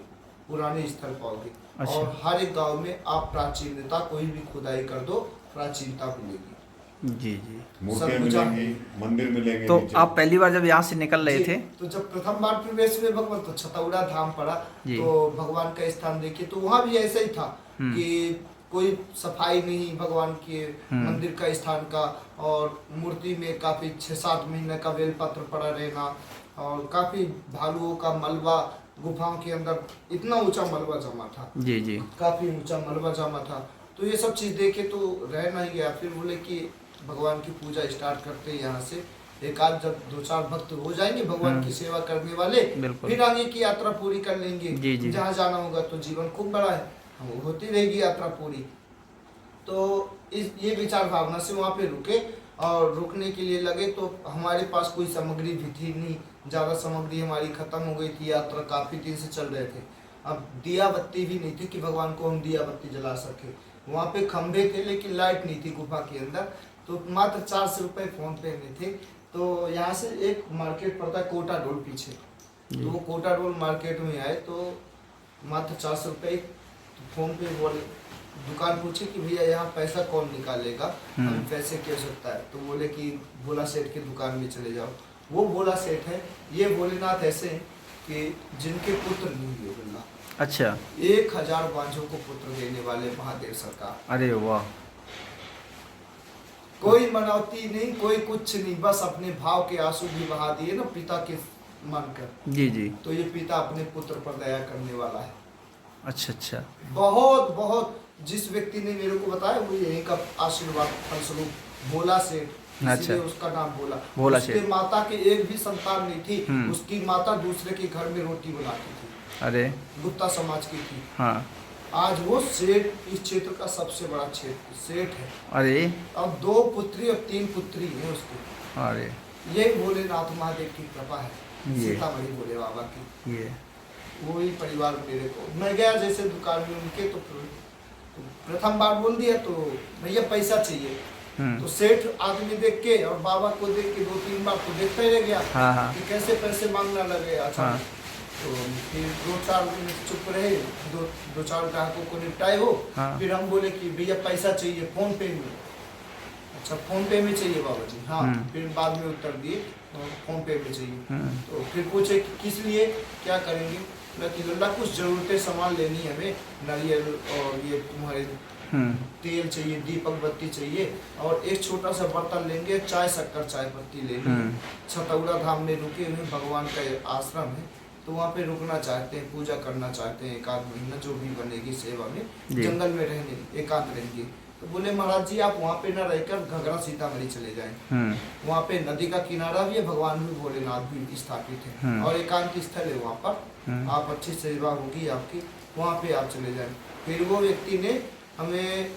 पुराने स्थल पाओगे। अच्छा। और हर एक गांव में आप प्राचीनता कोई भी खुदाई कर दो, प्राचीनता मिलेगी। जी जी। मूर्तियां मिलेंगी, मंदिर मिलेंगे। तो नीचे। आप पहली बार जब यहाँ से निकल रहे थे, तो जब प्रथम बार प्रवेश में भगवान तो छतौड़ा धाम पड़ा, तो भगवान का स्थान देखिए तो वहाँ भी ऐसा ही था कि कोई सफाई नहीं भगवान के मंदिर का स्थान का, और मूर्ति में काफी 6-7 महीने का बेलपत्र पड़ा रहना, और काफी भालुओं का मलबा गुफाओं के अंदर, इतना ऊंचा मलबा जमा था। जी जी। काफी ऊंचा मलबा जमा था। तो ये सब चीज देखे तो रह नहीं गया। फिर बोले कि भगवान की पूजा स्टार्ट करते हैं यहाँ से। एक आध जब 2-4 भक्त हो जाएंगे भगवान की सेवा करने वाले, फिर आगे की यात्रा पूरी कर लेंगे। जी जी। जहाँ जाना होगा तो जीवन खूब बड़ा है, होती रहेगी यात्रा पूरी। तो ये विचार भावना से वहाँ पे रुके, और रुकने के लिए लगे तो हमारे पास कोई सामग्री भी थी नहीं, ज़्यादा सामग्री हमारी खत्म हो गई थी। यात्रा काफ़ी दिन से चल रहे थे। अब दिया बत्ती भी नहीं थी कि भगवान को हम दिया बत्ती जला सके। वहाँ पे खंभे थे लेकिन लाइट नहीं थी गुफा के अंदर। तो मात्र 400 रुपये फोन पे में थे। तो यहाँ से एक मार्केट पड़ता है कोटा डोल पीछे, तो वो कोटा डोल मार्केट में आए तो मात्र 400 रुपये फोन पे बोले। दुकान पूछे कि भैया यहाँ पैसा कौन निकालेगा, हमें पैसे की आवश्यकता है। तो बोले कि भोला सेठ की दुकान में चले जाओ। वो भोला सेठ है। ये भोलेनाथ ऐसे हैं कि जिनके पुत्र नहीं हुए बोलना। अच्छा। 1000 बांझों को पुत्र देने वाले महादेव सरकार। अरे वाह। कोई मनौती नहीं, कोई कुछ नहीं, बस अपने भाव के आंसू भी बहा दिए ना पिता के मानकर। जी जी। तो ये पिता अपने पुत्र पर दया करने वाला है। अच्छा अच्छा। बहुत बहुत जिस व्यक्ति ने मेरे को बताया वो यही का आशीर्वाद फलस्वरूप भोला सेठ, इसलिए उसका नाम भोला सेठ। उसके माता के एक भी संतान नहीं थी। उसकी माता दूसरे के घर में रोटी बनाती थी। अरे। गुप्ता समाज की थी। हाँ। आज वो सेठ इस क्षेत्र का सबसे बड़ा सेठ है। अरे। और 2 पुत्री और 3 पुत्री है उसकी। अरे। ये भोलेनाथ महादेव की कृपा है, सीतामढ़ी भोले बाबा की। ये वही परिवार मेरे को, मैं गया जैसे दुकान में उनके, तो तो प्रथम बार बोल दिया तो भैया पैसा चाहिए। तो सेठ आदमी देख के और बाबा को देख के 2-3 बार तो देखता ही रह गया हाँ हाँ कि कैसे पैसे मांगना लगे। अच्छा हाँ। तो फिर 2-4 दिन चुप रहे, 2-4 ग्राहकों को निपटाए हो। हाँ। फिर हम बोले कि भैया पैसा चाहिए फोन पे में। अच्छा फोन पे में चाहिए बाबा जी, हाँ। फिर बाद में उत्तर दिए फोन पे में चाहिए। तो फिर पूछे कि किस लिए, क्या करेंगे? मैं कि लल्ला कुछ ज़रूरतें सामान लेनी है हमें, नारियल और ये तुम्हारे तेल चाहिए, दीपक बत्ती चाहिए, और एक छोटा सा बर्तन लेंगे, चाय शक्कर चाय पत्ती लेनी है। छतौरा धाम में रुके हुए भगवान का आश्रम है, तो वहाँ पे रुकना चाहते हैं, पूजा करना चाहते हैं 1 आध महीना जो भी बनेगी सेवा में, जंगल में रहने एकांत रहेंगे। तो बोले महाराज जी आप वहाँ पे न रहकर घघरा सीतामढ़ी चले जाएं। वहाँ पे नदी का किनारा भी है, भगवान भी भोलेनाथ भी स्थापित है और एकांत स्थल है वहाँ पर। आप अच्छी सेवा होगी आपकी, वहाँ पे आप चले जाएं। फिर वो व्यक्ति ने हमें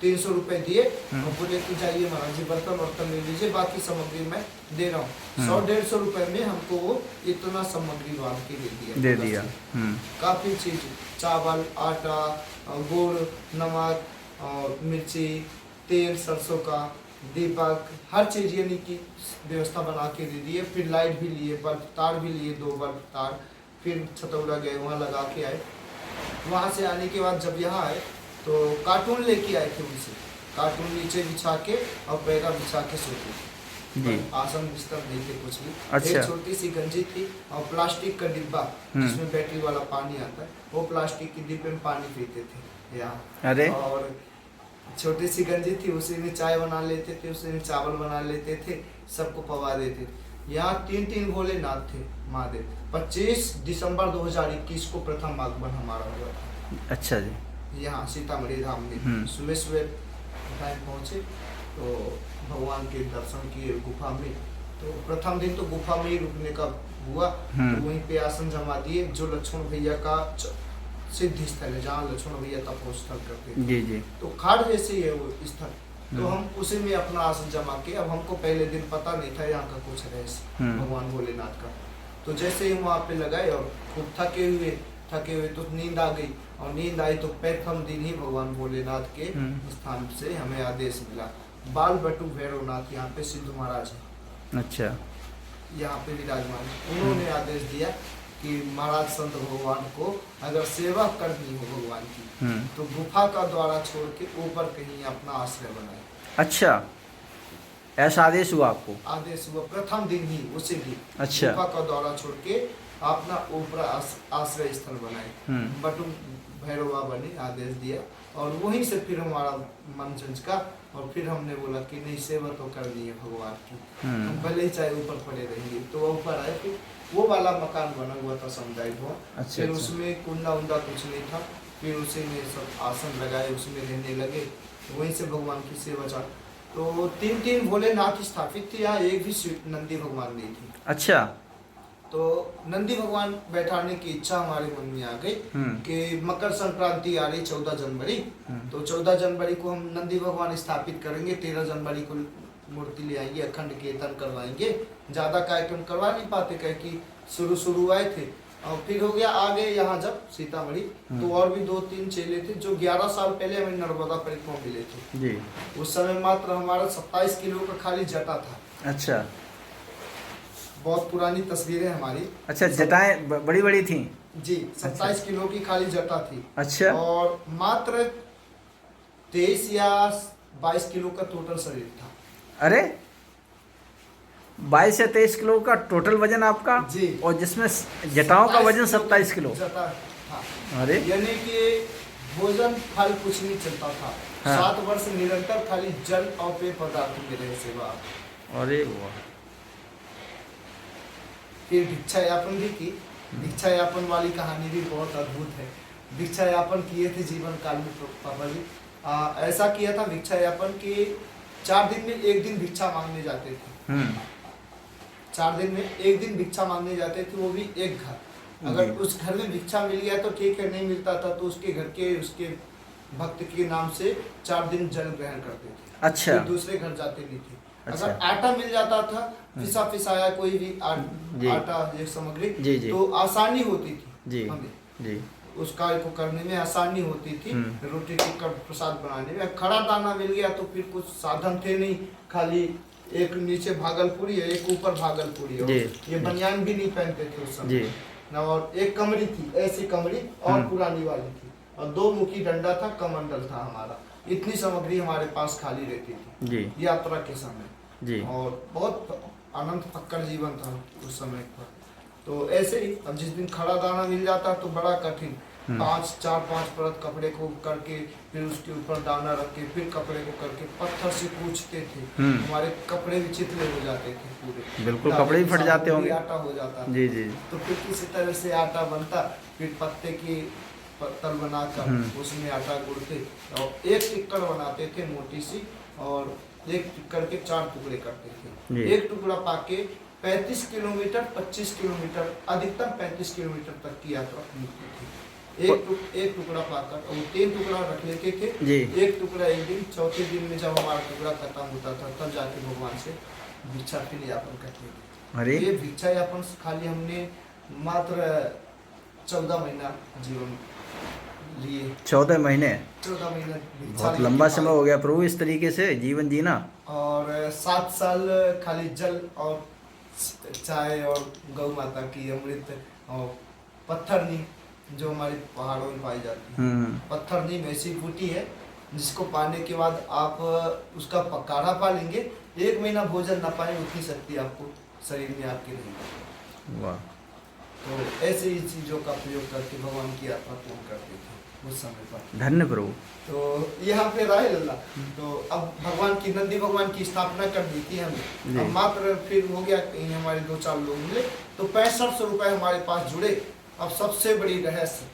300 रुपये दिए और बोले कि जाइए महाराज जी बर्तन ले लीजिए, बाकी सामग्री मैं दे रहा हूँ। 100-150 रुपये में हमको वो इतना सामग्री बांध के दे दिया। काफ़ी चीज़, चावल, आटा, गुड़, नमक और मिर्ची, तेल सरसों का, दीपक, हर चीज़ यानी कि व्यवस्था बना के दे दिए। फिर लाइट भी लिए, बल्ब तार भी लिए, 2 बल्ब तार। फिर छतौरा गए, वहाँ लगा के आए। वहाँ से आने के बाद जब यहाँ आए तो कार्टून लेके आए थे उनसे, कार्टून नीचे बिछा के और पैरा बिछा के सोते। आसन बिस्तर नहीं थे कुछ भी। अच्छा। एक छोटी सी गंजी थी और प्लास्टिक का डिब्बा जिसमें बैटरी वाला पानी आता है, वो प्लास्टिक के डिब्बे में पानी पीते थे यहाँ। अरे और छोटी सी गंजी थी, उसी में चाय बना लेते थे, उसी में चावल बना लेते थे, सबको पवा देते थे। यहाँ 3 भोलेनाथ थे महादेव। 25 दिसंबर 2021 को प्रथम आगमन हमारा हुआ था। अच्छा जी। यहाँ सीतामढ़ी धाम में सुबह टाइम पहुँचे तो भगवान के दर्शन किए गुफा में। तो प्रथम दिन तो गुफा में ही रुकने का हुआ, तो वहीं पे आसन जमा दिए, जो लक्ष्मण भैया का सिद्धि स्थल है, जहाँ लक्ष्मण भैया तपोस्थल करते हैं। जी जी। तो खाड़ जैसे ही है वो स्थल, तो हम उसी में अपना आसन जमा के, अब हमको पहले दिन पता नहीं था यहाँ का कुछ रहस्य भगवान भोलेनाथ का। तो जैसे ही वहाँ पे लगाए और खूब थके हुए तो नींद आ गई, और नींद आई तो प्रथम दिन ही भगवान भोलेनाथ के स्थान से हमें आदेश मिला। बाल बटू भैरवनाथ यहाँ पे सिद्धू महाराज है, अच्छा, यहाँ पे विराजमान, उन्होंने आदेश दिया कि महाराज संत भगवान को अगर सेवा करनी हो भगवान की तो गुफा का द्वारा छोड़ के ऊपर कहीं अपना आश्रय बनाए। अच्छा, ऐसा आदेश हुआ आपको? आदेश हुआ प्रथम दिन ही, उसी दिन। अच्छा। गुफा का द्वारा छोड़ के अपना ऊपर आश्रय स्थल बनाए, बटू भैरवा बने, आदेश दिया। और वहीं से फिर हमारा मन झंझका, और फिर हमने बोला कि नहीं सेवा तो करनी है भगवान की, हम भले ही चाहे ऊपर पड़े रहेंगे। तो ऊपर आए, फिर वो वाला मकान बना हुआ था सामुदायिक भवन। अच्छा, फिर अच्छा। उसमें कुंडा उंडा कुछ नहीं था, फिर उसी में सब आसन लगाए, उसमें रहने लगे, वहीं से भगवान की सेवा चालू। तो 3 भोलेनाथ स्थापित थे यहाँ, एक भी नंदी भगवान नहीं थी। अच्छा। तो नंदी भगवान बैठाने की इच्छा हमारे मन में आ गई कि मकर संक्रांति आ रही 14 जनवरी, तो 14 जनवरी को हम नंदी भगवान स्थापित करेंगे। 13 जनवरी को मूर्ति ले आएंगे, अखंड कीर्तन करवाएंगे। ज़्यादा कार्यक्रम करवा नहीं पाते, कह कि शुरू आए थे, और फिर हो गया आगे यहाँ जब सीतामढ़ी, तो और भी 2-3 चेले थे जो 11 साल पहले हमें नर्मदा परिक्रमा मिले थे जी। उस समय मात्र हमारा 27 किलो का खाली जटा था। अच्छा, बहुत पुरानी तस्वीरें हमारी। अच्छा, जटाएं बड़ी बड़ी थी जी, 27 किलो की खाली जटा थी। अच्छा। और मात्र 23 या 22 किलो का टोटल शरीर था। अरे 22 से 23 किलो का टोटल वजन आपका जी, और जिसमें जटाओं का वजन 27 किलो। जटा, हाँ। अरे यानी कि भोजन फल कुछ नहीं चलता था। हाँ। 7 वर्ष निरंतर खाली जल और पेय पदार्थ में रहे सेवा। अरे वाह। फिर भिक्षा यापन भी की। भिक्षा यापन वाली कहानी भी बहुत अद्भुत है। भिक्षा यापन किए थे जीवन काल में पापा जी। ऐसा किया था भिक्षा यापन कि 4 दिन में 1 दिन भिक्षा मांगने जाते थे। 4 दिन में 1 दिन भिक्षा मांगने जाते थे, वो भी एक घर। अगर उस घर में भिक्षा मिल गया तो ठीक है, नहीं मिलता था तो उसके घर के उसके भक्त के नाम से 4 दिन जल ग्रहण करते थे। अच्छा। दूसरे घर जाते नहीं थे। अच्छा। अगर आटा मिल जाता था, पिसाया कोई भी आटा एक सामग्री, जी, जी। तो आसानी होती थी जी, हमें। जी। उस कार्य को करने में आसानी होती थी, रोटी टिक्कर प्रसाद बनाने में। खड़ा दाना मिल गया तो फिर कुछ साधन थे नहीं, खाली एक नीचे भागलपुरी है, एक ऊपर भागलपुरी है, ये बनियान भी नहीं पहनते थे उस समय। और एक कमरी थी, ऐसी कमरी और पुरानी वाली थी, और 2 मुखी डंडा था, कमंडल था हमारा। इतनी सामग्री हमारे पास खाली रहती थी यात्रा के समय, और बहुत आनंद पक्का जीवन था उस समय पर। तो ऐसे ही अब जिस दिन खड़ा दाना मिल जाता तो बड़ा कठिन, 4-5 परत कपड़े को करके, फिर उसके ऊपर दाना रख के, फिर कपड़े को करके पत्थर से पूछते थे, हमारे कपड़े भी चितले हो जाते थे पूरे, बिल्कुल कपड़े ही फट जाते होंगे, आटा हो जाता। जी। तो फिर किसी तरह से आटा बनता, फिर पत्ते की पत्तल बनाकर उसमें आटा गुड़ते, और एक टिक्कर बनाते थे मोटी सी, और एक टिक्कर के 4 टुकड़े करते थे। एक टुकड़ा पाके 35 किलोमीटर 25 किलोमीटर अधिकतम 35 किलोमीटर तक की यात्रा मुक्ति थी। एक टुकड़ा पाकर, और 3 टुकड़ा रख लेते थे, एक टुकड़ा एक दिन, चौथे दिन में जब हमारा टुकड़ा खत्म होता था तब जाके भगवान से भिक्षा के यापन करते थे। अरे ये भिक्षा यापन खाली हमने मात्र 14 महीना जीवन लिए। 14 महीने 14 महीना बहुत लंबा समय हो गया प्रभु इस तरीके से जीवन जीना। और 7 साल खाली जल और चाय और गौ माता की अमृत और पत्थर नीम जो हमारे पहाड़ों में पाई जाती है। पत्थर नीम ऐसी बूटी है जिसको पाने के बाद आप उसका काढ़ा पा लेंगे, 1 महीना भोजन ना पाए उतनी शक्ति आपको शरीर में आपके नहीं। वाह। तो ऐसे ही चीज़ों का प्रयोग करके भगवान की यात्रा पूर्ण करते थे उस समय पर। धन्य प्रभु। तो यहाँ पे रहे लल्ला, तो अब भगवान की नंदी भगवान की स्थापना कर दी थी हमने। अब मात्र फिर हो गया कहीं हमारे 2-4 लोग मिले तो 6500 रुपये हमारे पास जुड़े। अब सबसे बड़ी रहस्य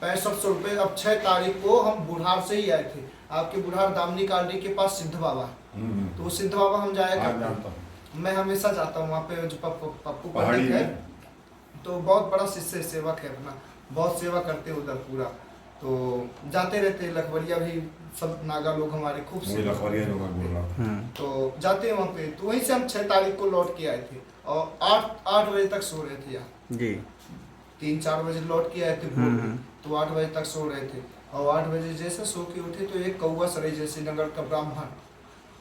6500 रुपये। अब 6 तारीख को हम बुढ़ार से ही आए थे, आपके बुढ़ार दामनी कालनी के पास सिद्ध बाबा, तो सिद्ध बाबा हम जाया करते, मैं हमेशा जाता हूँ वहाँ पे। जो पप्पू पंडित है तो बहुत बड़ा शिष्य सेवक है अपना, बहुत सेवा करते उधर पूरा, तो जाते रहते। लखवरिया भी सब नागा लोग हमारे खूब तो जाते हैं वहाँ पे। तो वहीं से हम 6 तारीख को लौट के आए थे, और 8 बजे तक सो रहे थे यहाँ जी। 3-4 बजे लौट के आए थे भोर में, तो 8 बजे तक सो रहे थे। और 8 बजे जैसे सो के उठे तो एक कौआ सराय जैसे नगर का ब्राह्मण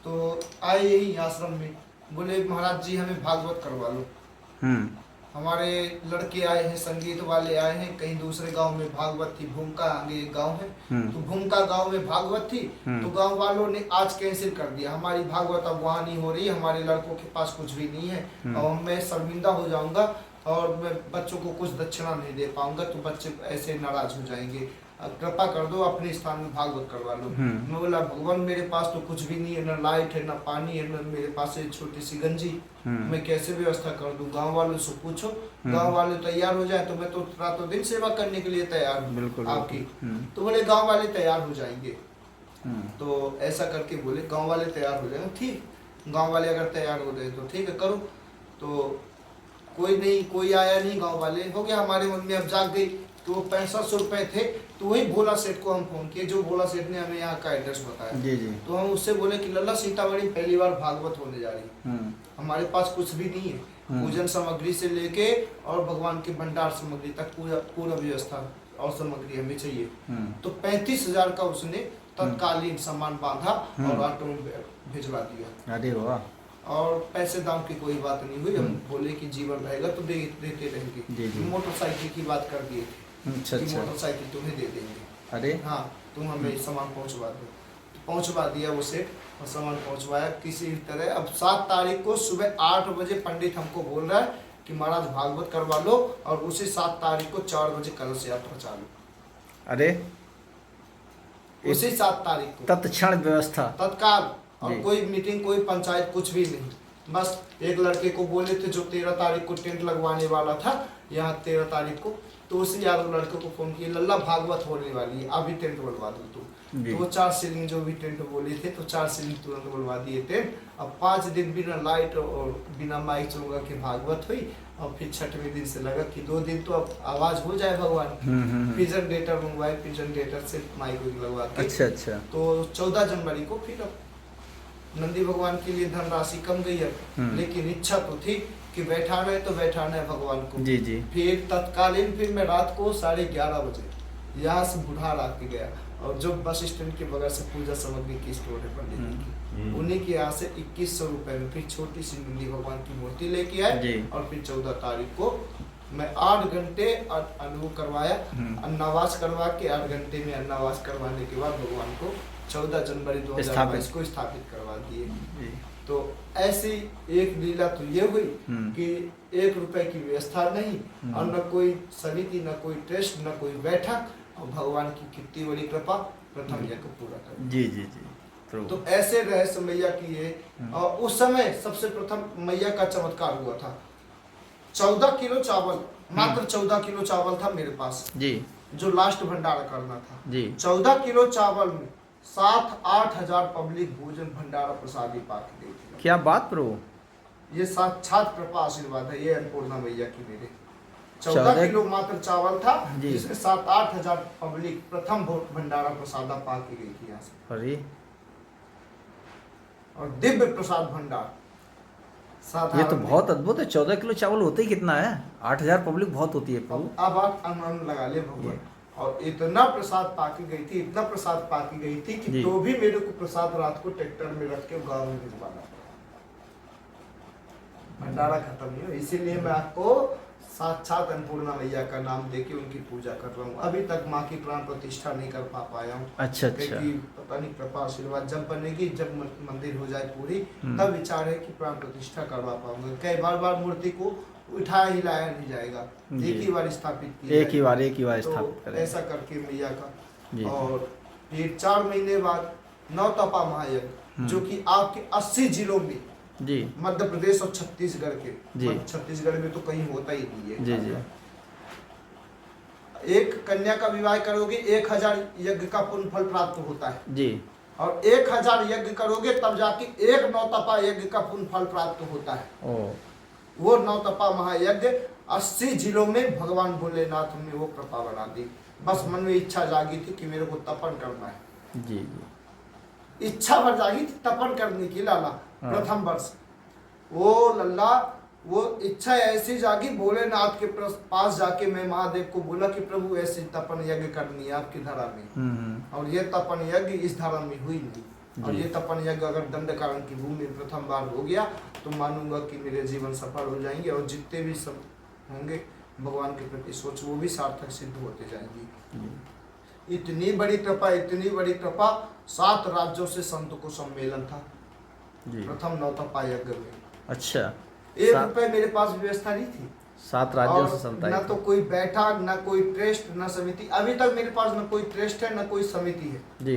तो आए यही आश्रम में, बोले महाराज जी हमें भागवत करवा लो। हमारे लड़के आए हैं, संगीत वाले आए हैं, कहीं दूसरे गांव में भागवत थी, भूमका आगे एक गांव है, तो भूमका गांव में भागवत थी, तो गांव वालों ने आज कैंसिल कर दिया, हमारी भागवत अब वहाँ नहीं हो रही, हमारे लड़कों के पास कुछ भी नहीं है, और मैं शर्मिंदा हो जाऊंगा और मैं बच्चों को कुछ दक्षिणा नहीं दे पाऊंगा, तो बच्चे ऐसे नाराज हो जाएंगे, कृपा कर दो अपने स्थान में भागवत करवा लो। मैं बोला भगवान मेरे पास तो कुछ भी नहीं है, ना लाइट है, ना पानी है, ना मेरे पास है छोटी सी गंजी, मैं कैसे व्यवस्था कर दूं? गांव वालों से पूछो, गांव वाले तैयार हो जाए तो मैं तो रातों दिन सेवा करने के लिए तैयार हूँ आपकी। तो बोले गांव वाले तैयार हो जाएंगे। तो ऐसा करके बोले गांव वाले तैयार हो जाएंगे, ठीक, गांव वाले अगर तैयार हो गए तो ठीक है करो। तो कोई नहीं, कोई आया नहीं, गाँव वाले हो गया हमारे मन में अब जाग गई। तो 6500 रुपए थे, तो वही भोला सेठ को हम फोन किए, जो भोला सेठ ने हमें यहाँ का एड्रेस बताया। जी जी। तो हम उससे बोले कि लल्ला सीतामढ़ी पहली बार भागवत होने जा रही, हमारे पास कुछ भी नहीं है, पूजन सामग्री से लेके और भगवान के भंडार सामग्री तक पूरा व्यवस्था और सामग्री हमें चाहिए। तो 35,000 का उसने तत्कालीन सामान बांधा और ऑटो में भिजवा दिया। अरे वाह। और पैसे दाम की कोई बात नहीं हुई, हम बोले कि जीवन रहेगा तो देते रहेंगे। मोटरसाइकिल की बात कर दिए थे, अच्छा अच्छा, मोटरसाइकिल तुम्हें दे देंगे। अरे हाँ, तुम हमें सामान पहुंचवा दो। तो पहुंचवा दिया वो सेठ, और सामान पहुंचवाया किसी तरह। अब 7 तारीख को सुबह 8 बजे पंडित हमको बोल रहा है कि महाराज भागवत करवा लो, और उसी 7 तारीख को 4 बजे कलश यात्रा चालू। अरे उसी 7 तारीख को तत्क्षण व्यवस्था, तत्काल, और कोई मीटिंग, कोई पंचायत, कुछ भी नहीं। बस एक लड़के को बोले थे जो 13 तारीख को टेंट लगवाने वाला था यहाँ 13 तारीख को, तो उसी यार लड़के को फोन किया, लल्ला भागवत होने वाली है, अभी टेंट बनवा दो तुम। तो वो 4 सीलिंग जो भी टेंट बोले थे, तो 4 सीलिंग तुरंत बनवा दिए टेंट। अब 5 दिन बिना लाइट और बिना माइक चौंगा के भागवत हुई। और फिर 6वें दिन से लगा कि 2 दिन तो अब आवाज हो जाए भगवान। पिजन डेटर मंगवाए, पिजन डेटर से माइक लगवा के। अच्छा अच्छा। तो 14 जनवरी को फिर अब नंदी भगवान के लिए धनराशि कम गई है, लेकिन इच्छा तो थी कि बैठाना है तो बैठाना है भगवान को। जी जी। फिर तत्कालीन फिर मैं रात को 11:30 बजे यहाँ से बुढ़ार आके गया, और जो बस स्टैंड के बगल से पूजा सामग्री की स्टोर है पंडित जी की, उन्हीं के यहाँ से 2100 रुपए में फिर छोटी सी नंदी भगवान की मूर्ति लेके आए। और फिर 14 तारीख को मैं 8 घंटे अनुभव करवाया, अन्नावास करवा के 8 घंटे में अन्नावास करवाने के बाद भगवान को 14 जनवरी 2022 को स्थापित करवा दिए। तो ऐसी एक लीला तो ये हुई कि 1 रुपए की व्यवस्था नहीं, और न कोई समिति, न कोई ट्रस्ट, न कोई बैठक, और भगवान की कितनी बड़ी कृपा, प्रथम यज्ञ पूरा कर। जी जी जी। तो ऐसे रहस्य मैया की है। और उस समय सबसे प्रथम मैया का चमत्कार हुआ था। 14 किलो चावल, मात्र 14 किलो चावल था मेरे पास जी, जो लास्ट भंडारा करना था जी। 14 किलो चावल में 7-8 हजार पब्लिक भोजन भंडारा प्रसादी पाक गई थी। क्या बात प्रभु, ये साक्षात कृपा आशीर्वाद है ये अन्नपूर्णा मैया की मेरे। 14 किलो मात्र चावल था, जिसमें 7-8 हजार पब्लिक प्रथम भंडारा प्रसादा पाक की गई थी यहाँ से। अरे, और दिव्य प्रसाद भंडार ये तो बहुत अद्भुत है। 14 किलो चावल होते ही कितना है? 8000 पब्लिक बहुत होती है प्रभु। अब आप अनुमान लगा ले भगवान। और इतना प्रसाद पाकी गई थी, इतना प्रसाद पाकी गई थी कि तो भी मेरे को प्रसाद रात को ट्रैक्टर में रख के गाँव में भिजवाना पड़ा, भंडारा खत्म नहीं हो। इसीलिए मैं आपको साक्षात अन्नपूर्णा मैया का नाम देके उनकी पूजा कर रहा हूँ। अभी तक माँ की प्राण प्रतिष्ठा नहीं कर पाया हूँ। अच्छा अच्छा। क्योंकि पता नहीं कृपा आशीर्वाद जब बनेगी, जब मंदिर हो जाए पूरी, तब विचार है कि प्राण प्रतिष्ठा करवा पाऊंगा। कई बार मूर्ति को उठाया हिलाया नहीं जाएगा, एक ही बार स्थापित किया, एक ही बार स्थापित करें। ऐसा करके मैया का। और फिर 4 महीने बाद नौतपा महायज्ञ, जो कि आपके 80 जिलों में जी, मध्य प्रदेश और छत्तीसगढ़ के जी, छत्तीसगढ़ में तो कहीं होता ही नहीं है जी जी। एक कन्या का विवाह करोगे 1000 यज्ञ का पुण्य फल प्राप्त होता है जी। और 1000 यज्ञ करोगे तब जाके एक नौतपा यज्ञ का पुण्य फल प्राप्त होता है। ओ, वो नौतपा महायज्ञ 80 जिलों में भगवान भोलेनाथ ने वो कृपा बना दी। बस मन में इच्छा जागी थी कि मेरे को तपन करना है। जी जी। इच्छा भर जागी थी तपन करने की लाला। प्रथम वर्ष वो लल्ला, वो इच्छा ऐसी जागी, भोलेनाथ के पास जाके मैं महादेव को बोला कि प्रभु ऐसी तपन यज्ञ करनी है आपकी धरा में। और ये तपन यज्ञ इस धरा में हुई नहीं। और ये तपन यज्ञ अगर दंडकारण्य की भूमि में प्रथम बार हो गया तो मानूंगा कि मेरे जीवन सफल हो जाएंगे, और जितने भी सब होंगे भगवान के प्रति सोच वो भी सार्थक सिद्ध होते जाएंगी। इतनी बड़ी कृपा, इतनी बड़ी कृपा। 7 राज्यों से संतों को सम्मेलन था प्रथम नौतपा यज्ञ में। अच्छा, 1 रुपए मेरे पास व्यवस्था नहीं थी। 7 राज्यों से संत आए। न तो कोई बैठक, न कोई ट्रस्ट, न समिति। अभी तक मेरे पास न कोई ट्रस्ट है, न कोई समिति है जी।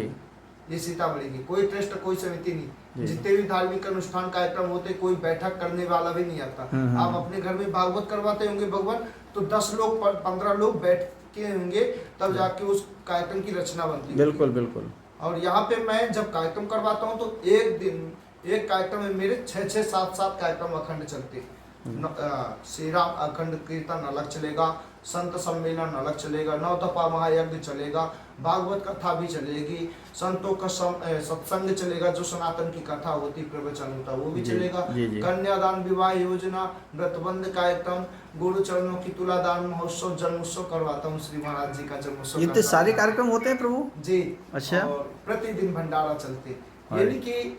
ये सीतामढ़ी की कोई ट्रस्ट, कोई समिति नहीं। जितने भी धार्मिक अनुष्ठान कार्यक्रम होते, कोई बैठक करने वाला भी नहीं आता। आप अपने घर में भागवत करवाते होंगे भगवान, तो 10 लोग 15 लोग बैठ के होंगे, तब जाके उस कार्यक्रम की रचना बनती है। बिल्कुल बिल्कुल। और यहाँ पे मैं जब कार्यक्रम करवाता हूँ तो एक दिन एक कार्यक्रम में मेरे 6-6, 7-7 कार्यक्रम अखंड चलते। श्री राम अखंड कीर्तन अलग चलेगा, संत सम्मेलन अलग चलेगा, नौतपा महायज्ञ चलेगा, भागवत कथा भी चलेगी, संतों का सत्संग चलेगा, जो सनातन की कथा होती, प्रवचन होता वो भी चलेगा, कन्यादान, विवाह योजना, व्रतबंध कार्यक्रम, गुरु चरणों की तुलादान महोत्सव, जन्मोत्सव करवाता हूँ। श्री महाराज जी का जन्मोत्सव। इतने सारे कार्यक्रम होते हैं प्रभु जी। अच्छा। और प्रतिदिन भंडारा चलते, यानी कि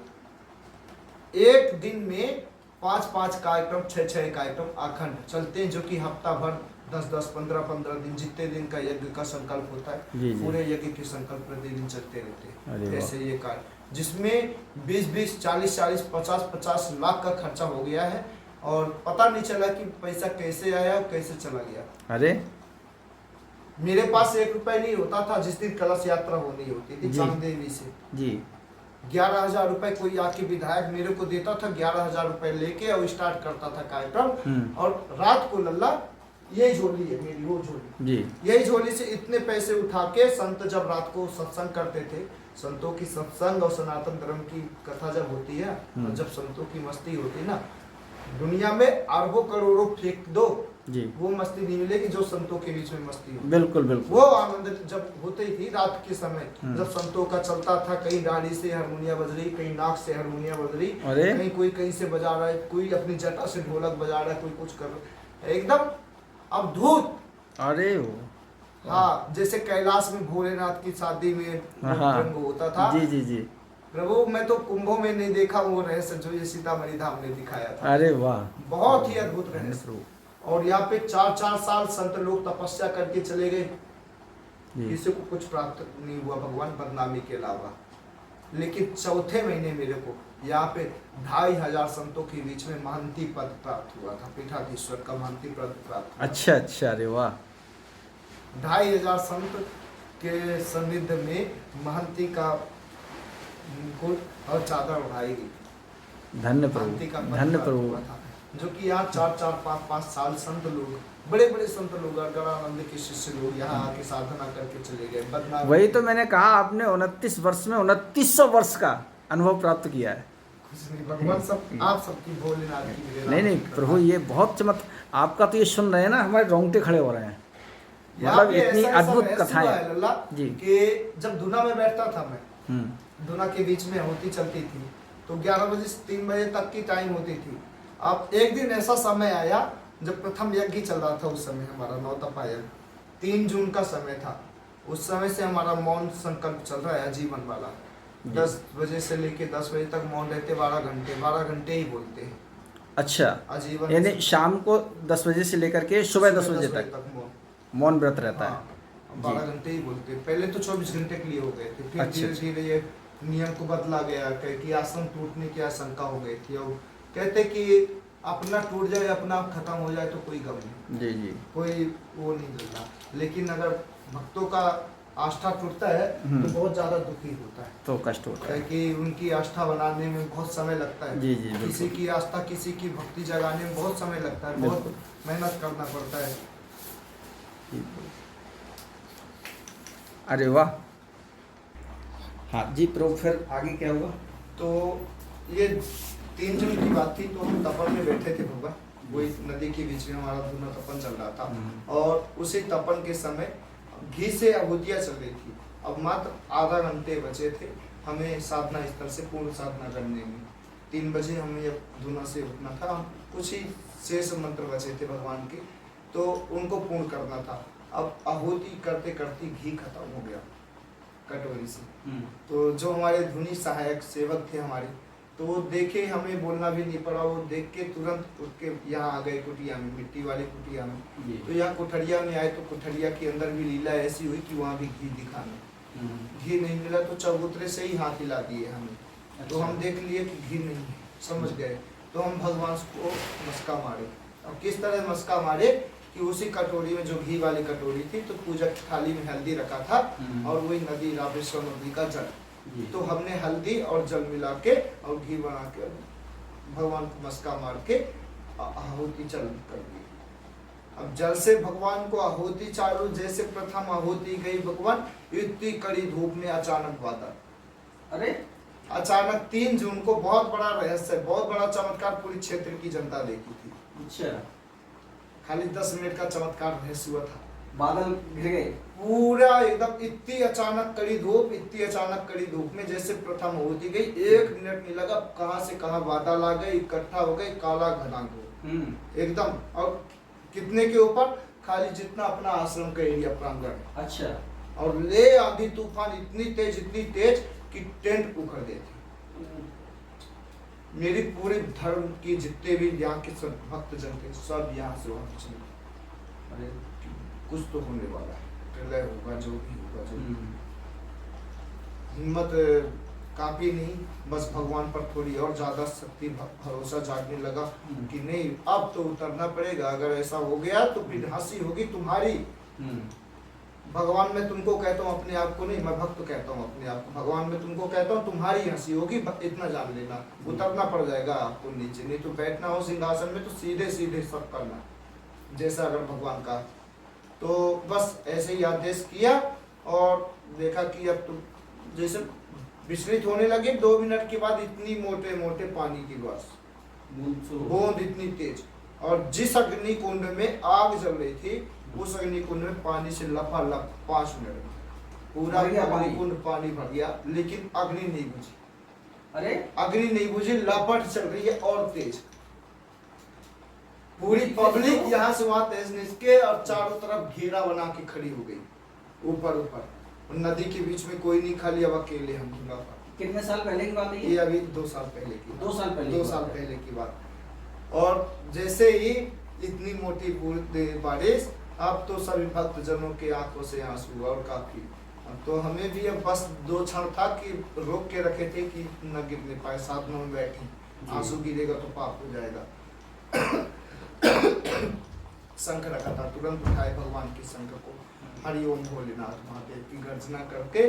एक दिन में 5-5 कार्यक्रम, 6-6 कार्यक्रम अखंड चलते हैं, जो कि हफ्ता भर 10-10, 15-15 दिन, जितने दिन का यज्ञ का संकल्प होता है, पूरे यज्ञ के संकल्प प्रतिदिन चलते रहते हैं। ऐसे ये कार्य, जिसमें 20-20, 40-40, 50-50 लाख का खर्चा हो गया है, और पता नहीं चला कि पैसा कैसे आया और कैसे चला गया। अरे, मेरे पास 1 रुपए नहीं होता था जिस दिन कलश यात्रा होनी होती थी चांदेवी से जी। 11,000 रुपए कोई आके विधायक मेरे को देता था, 11,000 रुपए लेके और स्टार्ट करता था कार्यक्रम। और रात को लल्ला, यही झोली है मेरी, वो झोली जी, यही झोली से इतने पैसे उठा के संत जब रात को सत्संग करते थे, संतों की सत्संग और सनातन धर्म की कथा जब होती है, और जब संतों की मस्ती होती है ना, दुनिया में अरबों करोड़ों फेंक दो जी, वो मस्ती नहीं मिलेगी जो संतों के बीच में मस्ती होती। बिल्कुल बिल्कुल। वो आनंद जब होते ही थी रात के समय, जब संतों का चलता था, कहीं डाली से हारमोनिया बज रही, कहीं नाक से हारमोनिया बज रही, कहीं कोई कहीं से बजा रहा है, कोई अपनी जटा से ढोलक बजा रहा है, कोई कुछ कर रहा है, एकदम अद्भुत। अरे हाँ, जैसे कैलाश में भोलेनाथ की शादी में हाँ रंग होता था। जी जी जी। प्रभु मैं तो कुंभों में नहीं देखा वो रहस्य जो ये सीतामढ़ी धाम ने दिखाया था। अरे वाह, बहुत ही अद्भुत धन्य रहस्य। प्रभु और यहाँ पे 4-4 साल संत लोग तपस्या करके चले गए, जी। किसी को कुछ प्राप्त नहीं हुआ भगवान बदनामी के अलावा। लेकिन चौथे महीने मेरे को यहाँ पे 2500 संतों के बीच में महंती पद प्राप्त हुआ था, पीठाधीश्वर का महंती पद प्राप्त हुआ। अच्छा अच्छा, अरे वाह, 2500 संत के सानिध्य में महंती का मुकुट और चादर उठाई गई। धन्य महंती का प्रभु, पद धन्य प्राप्त प्रभु। हुआ था। जो कि यहाँ 4-4, 5-5 साल संत लोग, बड़े बड़े संत लोग, गणानंद के शिष्य लोग यहाँ आके साधना करके चले गए। बदनाम वही तो मैंने कहा, आपने 29 वर्ष में 2900 वर्ष का अनुभव प्राप्त किया है। कुछ नहीं, भगवान सब आप सबकी भोलेनाथ की मेरे नहीं नहीं नाम प्रभु, ये बहुत चमत्कार आपका, तो ये सुन रहे हैं ना, हमारे रोंगटे खड़े हो रहे हैं। यहाँ मतलब पे इतनी ऐसा अद्भुत रहस्य कथाएं हुआ है लल्ला, जी। कि जब धुना में बैठता था मैं, हम्म, धुना के बीच में होती चलती थी, तो 11 बजे से 3 बजे तक की टाइम होती थी। अब एक दिन ऐसा समय आया जब प्रथम यज्ञ चल रहा था, उस समय हमारा नौतपा यज्ञ 3 जून का समय था। उस समय से हमारा मौन संकल्प चल रहा है आजीवन वाला। 10 बजे से लेके 10 बजे तक मौन रहते, 12 घंटे ही बोलते हैं अच्छा, आजीवन। यानी शाम को 10 बजे से लेकर के सुबह 10 बजे तक मौन, मौन व्रत रहता है। हाँ, 12 घंटे ही बोलते। पहले तो 24 घंटे के लिए हो गए थे, फिर अच्छा, धीरे धीरे ये नियम को बदला गया कि आसन टूटने की आशंका हो गई थी। और कहते कि अपना टूट जाए, अपना खत्म हो जाए तो कोई गम नहीं, जी जी, कोई वो नहीं मिलता। लेकिन अगर भक्तों का आस्था टूटता है तो बहुत ज्यादा दुखी होता है, तो कष्ट होता है। कि उनकी आस्था बनाने में बहुत समय लगता है। जी जी, बिल्कुल। किसी की आस्था, किसी की भक्ति जगाने में बहुत समय लगता है, बहुत बिल्कुल। मेहनत करना पड़ता है। अरे वाह, हाँ जी प्रभु, फिर आगे क्या हुआ? तो ये 3 जून की बात थी। तो हम तपन में बैठे थे भगवान, वही नदी के बीच में हमारा धुना तपन चल रहा था। और उसी तपन के समय घी से आहुतियाँ चल रही थी। अब मात्र आधा घंटे बचे थे हमें साधना स्थल से पूर्ण साधना करने में। 3 बजे हमें अब धुना से उठना था। कुछ ही शेष मंत्र बचे थे भगवान के, तो उनको पूर्ण करना था। अब आहुति करते करते घी खत्म हो गया कटोरी से। तो जो हमारे धुनी सहायक सेवक थे हमारे, तो वो देखे, हमें बोलना भी नहीं पड़ा, वो देख के तुरंत उठ के यहाँ आ गए कुटिया में, मिट्टी वाली कुटिया में। तो यहाँ कुठरिया में आए तो कुठरिया के अंदर भी लीला ऐसी हुई कि वहाँ भी घी दिखाना, घी नहीं मिला तो चबूतरे से ही हाथ हिला दिए हमें। तो हम देख लिए कि घी नहीं है, समझ गए। तो हम भगवान को मस्का मारे। और किस तरह मस्का मारे कि उसी कटोरी में, जो घी वाली कटोरी थी, तो पूजा की थाली में हल्दी रखा था और वही नदी, रामेश्वर नदी का जल। तो हमने हल्दी और जल मिला के और घी बना के भगवान को मस्का मार के आहुति चालू कर दी। अब जल से भगवान को आहुति चालू, जैसे प्रथम आहुति गई भगवान, इतनी कड़ी धूप में अचानक बादल। अरे अचानक 3 जून को बहुत बड़ा रहस्य, बहुत बड़ा चमत्कार पूरी क्षेत्र की जनता देखी थी। अच्छा, खाली 10 मिनट का चमत्कार रहस्य हुआ था। बादल घिर गए पूरा एकदम, इतनी अचानक कड़ी धूप, इतनी अचानक कड़ी धूप में जैसे प्रथम होती गई, 1 मिनट नहीं लगा, कहां से कहां बादल आ गए, इकट्ठा हो गए, काला घना एकदम। और कितने के ऊपर? खाली जितना अपना आश्रम का एरिया प्रांगण। अच्छा, और ले आंधी तूफान इतनी तेज कि टेंट उखड़ गए थे। मेरी पूरे धर्म की जितने भी यहाँ के सब भक्त जन थे, सब यहाँ से वहां चले। अरे कुछ तो होने वाला है, प्रलय होगा, जो भी होगा, जो हिम्मत काफी नहीं, बस भगवान पर थोड़ी और ज्यादा शक्ति, भरोसा जागने लगा कि नहीं, अब तो उतरना पड़ेगा। अगर ऐसा हो गया तो फिर हंसी होगी तुम्हारी। भगवान मैं तुमको कहता हूँ, अपने आप को नहीं, मैं भक्त कहता हूँ अपने आप को। भगवान मैं तुमको कहता हूँ, तुम्हारी हंसी होगी, इतना जान लेना। उतरना पड़ जाएगा आपको नीचे, नहीं तो बैठना हो सिंहासन में तो सीधे सीधे सब करना, जैसा अगर भगवान का। तो बस ऐसे ही आदेश किया और देखा कि अब तो जैसे विचलित होने लगे। 2 मिनट के बाद इतनी मोटे मोटे पानी की बूंद इतनी तेज, और जिस अग्नि कुंड में आग जल रही थी, उस अग्नि कुंड में पानी से लपालप 5 मिनट में पूरा अग्नि कुंड पानी भर गया, लेकिन अग्नि नहीं बुझी। अरे अग्नि नहीं बुझी, लपट चल रही है और तेज। पूरी पब्लिक यहाँ से वहां तेज निकले और चारों तरफ घेरा बना के खड़ी हो गई। ऊपर ऊपर, और नदी के बीच में कोई नहीं, खाली अब अकेले हम झूला पर। कितने साल पहले की बात है ये अभी 2 साल पहले की 2 साल पहले 2 साल पहले की बात। और जैसे ही इतनी मोटी बारिश, अब तो सभी भक्तजनों के आंखों से आंसू, और काफी। तो हमें भी अब बस 2 क्षण था कि रोक के रखे थे कि न गिरने पाए, साधनों में बैठे, आंसू गिरेगा तो पाप हो जाएगा। शंख रखा था, तुरंत उठाए भगवान के शंख को, हरिओम भोलेनाथ महादेव की गर्जना करके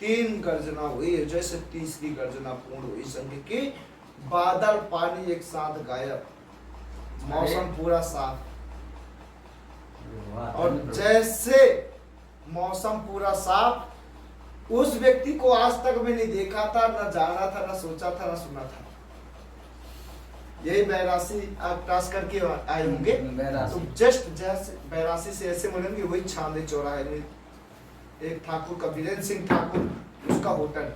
3 गर्जना हुई, जैसे तीसरी गर्जना पूर्ण हुई शंख की, बादल पानी एक साथ गायब, मौसम पूरा साफ। और जैसे मौसम पूरा साफ, उस व्यक्ति को आज तक मैं नहीं देखा था, न जाना था, न सोचा था, न सुना था। यही बैरासी आप क्रॉस करके आए होंगे, तो जस्ट जैसे बैरासी से ऐसे मुड़ेंगे, वही छांदे चौराहे में एक ठाकुर का, वीरेंद्र सिंह ठाकुर, उसका होटल,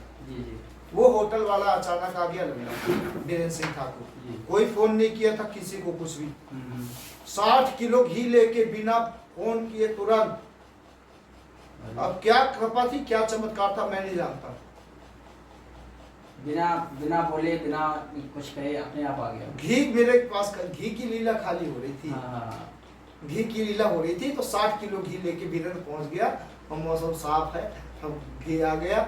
वो होटल वाला अचानक आ गया लंगड़ा, वीरेंद्र सिंह ठाकुर। कोई फोन नहीं किया था किसी को, कुछ भी। 60 किलो घी लेके बिना फोन किए तुरंत। अब क्या कृपा थी, क्या चमत्कार था, मैं नहीं जानता। बिना बोले, बिना कुछ कहे अपने आप आ गया। घी मेरे पास, घी की लीला खाली हो रही थी। घी की लीला हो रही थी, तो 60 किलो घी लेके वीरेंद्र पहुंच गया, और मौसम साफ है, अब घी आ गया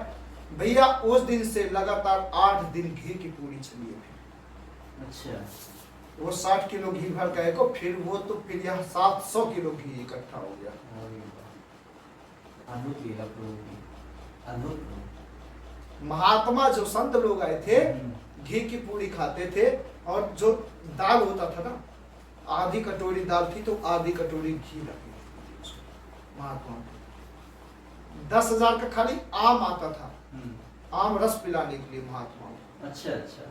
भैया। उस दिन से लगातार 8 दिन घी की पूरी चली है। अच्छा, वो 60 किलो घी भर गए को, फिर वो तो फिर यहाँ 700 किलो घी इकट्ठा हो गया। महात्मा जो संत लोग आए थे, घी की पूरी खाते थे, और जो दाल होता था ना, आधी कटोरी दाल थी तो आधी कटोरी घी रखी महात्मा। 10,000 का खाली आम आता था, आम रस पिलाने के लिए महात्मा। अच्छा अच्छा,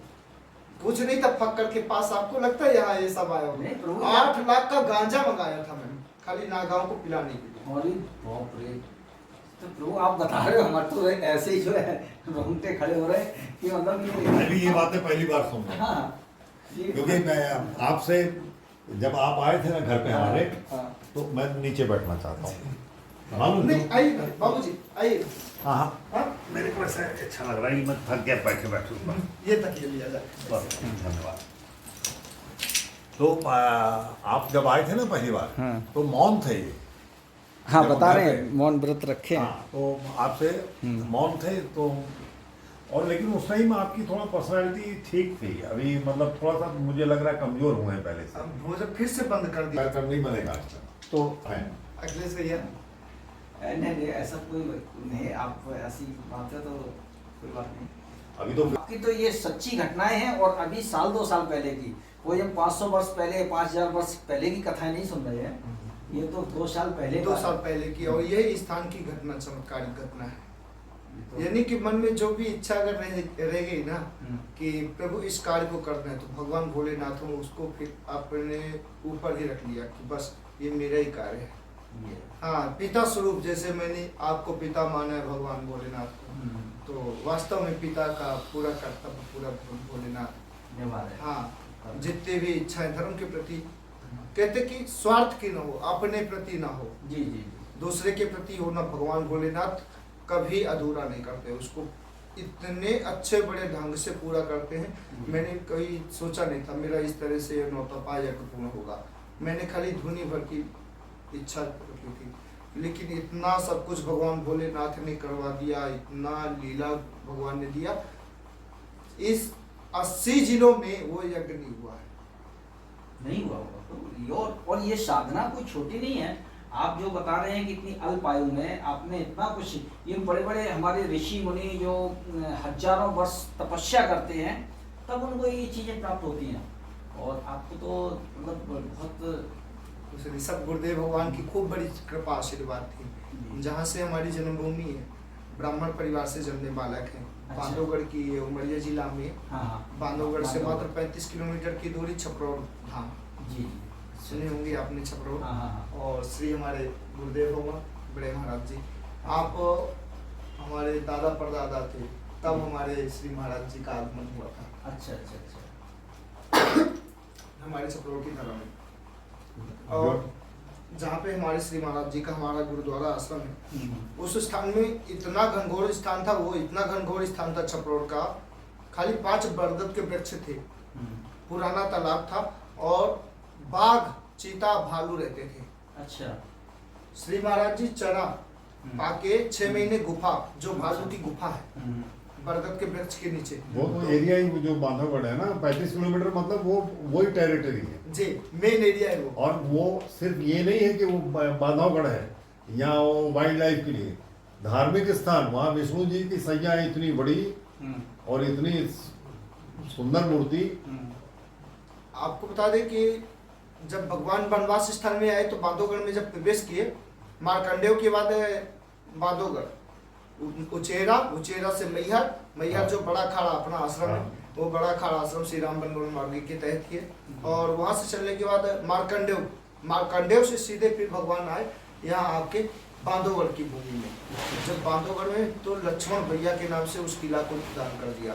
कुछ नहीं था, फक्कर के पास आपको लगता है यहाँ ये सब आया होगा। 8 लाख का गांजा मंगाया था मैंने, खाली नागांव को पिलाने के लिए। तो प्रभु आप बता रहे हो, हमारे तो ऐसे ही जो है रोंगटे खड़े हो रहे हैं कि मतलब मैं भी ये बातें पहली बार सुन रहा हूँ। हाँ, क्योंकि मैं आपसे, जब आप आए थे ना घर पे हमारे, तो मैं नीचे बैठना चाहता हूँ, मालूम नहीं, आइए बाबूजी आइए। हाँ, मेरे को ऐसा अच्छा लग रहा है कि मैं थक गया बैठे बैठे। ये तकिए लिया जाए। धन्यवाद। तो आप जब आए थे ना पहली बार, तो मौन थे ये। हाँ, बता रहे हैं मौन व्रत रखे हैं। तो आपसे मौन थे, तो और लेकिन उस टाइम आपकी थोड़ा पर्सनालिटी ठीक थी। अभी मतलब थोड़ा सा मुझे लग रहा है कमजोर हुए हैं पहले से। अब भोजन फिर से बंद कर दिया, कर नहीं बनेगा आज तक तो है। अखिलेश भैया नहीं, ऐसा कोई नहीं, आप ऐसी बात है तो कोई बात नहीं। अभी तो आपकी तो ये सच्ची घटनाएं हैं, और अभी 2 साल पहले की, कोई हम 500 वर्ष पहले, 5000 वर्ष पहले की कथाएं नहीं सुन रहे हैं। ये तो 2 साल पहले 2 साल पहले की, और यही स्थान की घटना चमत्कारिक घटना है। यानी कि मन में जो भी इच्छा अगर रह गई ना कि प्रभु इस कार्य को करना है, तो भगवान भोलेनाथ ने उसको फिर अपने ऊपर ही रख लिया कि बस ये मेरा ही कार्य है। हाँ, पिता स्वरूप, जैसे मैंने आपको पिता माना है भगवान भोलेनाथ को, तो वास्तव में पिता का पूरा कर्तव्य पूरा भोलेनाथ। हाँ, जितने भी इच्छाएं धर्म के प्रति, कहते कि स्वार्थ की ना हो, अपने प्रति ना हो, जी जी, दूसरे के प्रति होना, भगवान भोलेनाथ कभी अधूरा नहीं करते, उसको इतने अच्छे बड़े ढंग से पूरा करते हैं। मैंने कभी सोचा नहीं था मेरा इस तरह से नौतपा यज्ञ पूर्ण होगा। मैंने खाली धुनी भर की इच्छा रखी थी, लेकिन इतना सब कुछ भगवान भोलेनाथ ने करवा दिया, इतना लीला भगवान ने दिया। इस 80 जिलों में वो यज्ञ नहीं हुआ है, नहीं हुआ होगा। और ये साधना कोई छोटी नहीं है। आप जो बता रहे हैं कि इतनी अल्प आयु में आपने इतना कुछ, ये बड़े बड़े हमारे ऋषि मुनि जो हजारों वर्ष तपस्या करते हैं, तब उनको ये चीजें प्राप्त होती हैं, और आपको तो मतलब बहुत सब गुरुदेव भगवान की खूब बड़ी कृपा आशीर्वाद थी। जहाँ से हमारी जन्मभूमि है, ब्राह्मण परिवार से जन्मे बालक हैं। अच्छा। बांधवगढ़ की उमरिया जिला में, हाँ, बांधवगढ़ से मात्र 35 किलोमीटर की दूरी छपरौर धाम, जी, सुने होंगे आपने छपरौर। हाँ। और श्री हमारे गुरुदेव भगवान बड़े महाराज जी, आप हमारे दादा परदादा थे, तब हमारे श्री महाराज जी का आगमन हुआ था। अच्छा अच्छा अच्छा, हमारे छपरौर की धर्म में। और जहाँ पे हमारे श्री महाराज जी का हमारा गुरुद्वारा आश्रम है, उस स्थान में इतना घनघोर स्थान था, वो इतना घनघोर स्थान था छपरोड़ का, खाली 5 बरगद के वृक्ष थे, पुराना तालाब था और बाघ, चीता, भालू रहते थे। अच्छा। श्री महाराज जी चना पाके 6 महीने गुफा, जो भालू की गुफा है बरगद के वृक्ष के नीचे, वो तो एरिया ही जो बांधवगढ़ है ना 35 किलोमीटर, मतलब वो वही टेरिटरी है जी, मेन एरिया है वो। और वो सिर्फ ये नहीं है कि वो बांधवगढ़ है या वो वाइल्ड लाइफ के लिए धार्मिक स्थान, वहाँ विष्णु जी की सैया है इतनी बड़ी और इतनी सुंदर मूर्ति। आपको बता दें कि जब भगवान वनवास स्थल में आए तो बांधवगढ़ में जब प्रवेश किए, मार्कंडेय के बाद बांधवगढ़, उचेरा से मैहर जो बड़ा खाड़ा अपना आश्रम है, वो बड़ा खाड़ा आश्रम श्री राम वनगमन मार्ग के तहत किए, और वहां से चलने के बाद मार्कंडेय से सीधे फिर भगवान आए यहाँ आपके बांधवगढ़ की भूमि में। जब बांधवगढ़ में तो लक्ष्मण भैया के नाम से उस किला को दान कर दिया,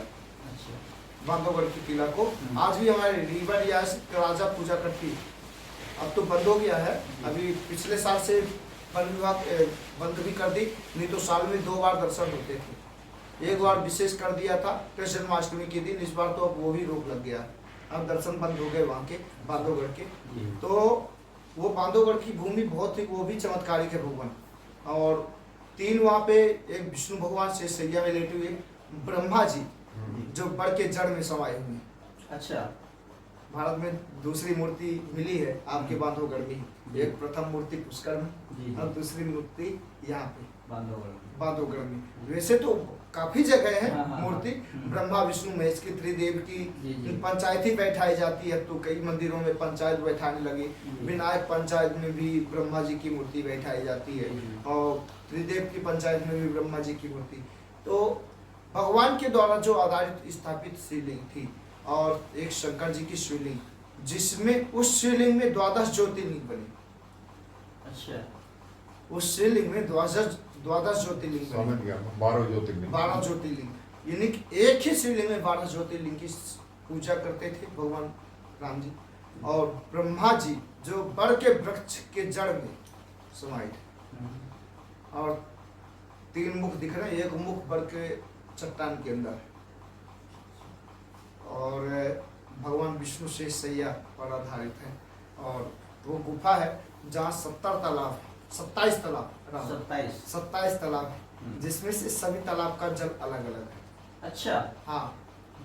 बांधवगढ़ की किला को। आज भी हमारे रीवा रियासत राजा पूजा करती है, अब तो बंद हो गया है, अभी पिछले साल से वन विभाग बंद भी कर दी, नहीं तो साल में 2 बार दर्शन होते थे। एक बार विशेष कर दिया था कृष्ण जन्माष्टमी के दिन, इस बार तो अब वो भी रोक लग गया, अब दर्शन बंद हो गए वहाँ के बांधवगढ़ के। तो वो बांधवगढ़ की भूमि बहुत ही, वो भी चमत्कारिक है भगवान। और 3 वहाँ पे, एक विष्णु भगवान से सैया में लेटे हुए, ब्रह्मा जी जो बड़ के जड़ में समाये हुए। अच्छा। भारत में दूसरी मूर्ति मिली है आपके बांधवगढ़ में, एक प्रथम मूर्ति पुष्कर में और दूसरी मूर्ति यहाँ पे बांधवगढ़ में। वैसे तो काफी जगह है मूर्ति, ब्रह्मा विष्णु महेश की त्रिदेव की पंचायत ही बैठाई जाती है, तो कई मंदिरों में पंचायत बैठाने लगे। विनायक पंचायत में भी ब्रह्मा जी की मूर्ति बैठाई जाती है और त्रिदेव की पंचायत में भी ब्रह्मा जी की मूर्ति। तो भगवान के द्वारा जो आधारित स्थापित शिवलिंग थी, और एक शंकर जी की शिवलिंग, जिसमें उस शिवलिंग में 12 ज्योतिर्लिंग बने। अच्छा। उस शिवलिंग में 12 ज्योतिर्लिंग बने, 12 ज्योतिर्लिंग, यानी कि एक ही शिवलिंग में 12 ज्योतिर्लिंग की पूजा करते थे भगवान राम जी। और ब्रह्मा जी जो बड़ के वृक्ष के जड़ में समाये थे, और 3 मुख दिख रहे हैं, एक मुख बड़ के चट्टान के अंदर है, और भगवान विष्णु से सैया पर आधारित है। और वो गुफा है जहाँ 27 तालाब है, जिसमें से सभी तालाब का जल अलग अलग है। अच्छा। हाँ,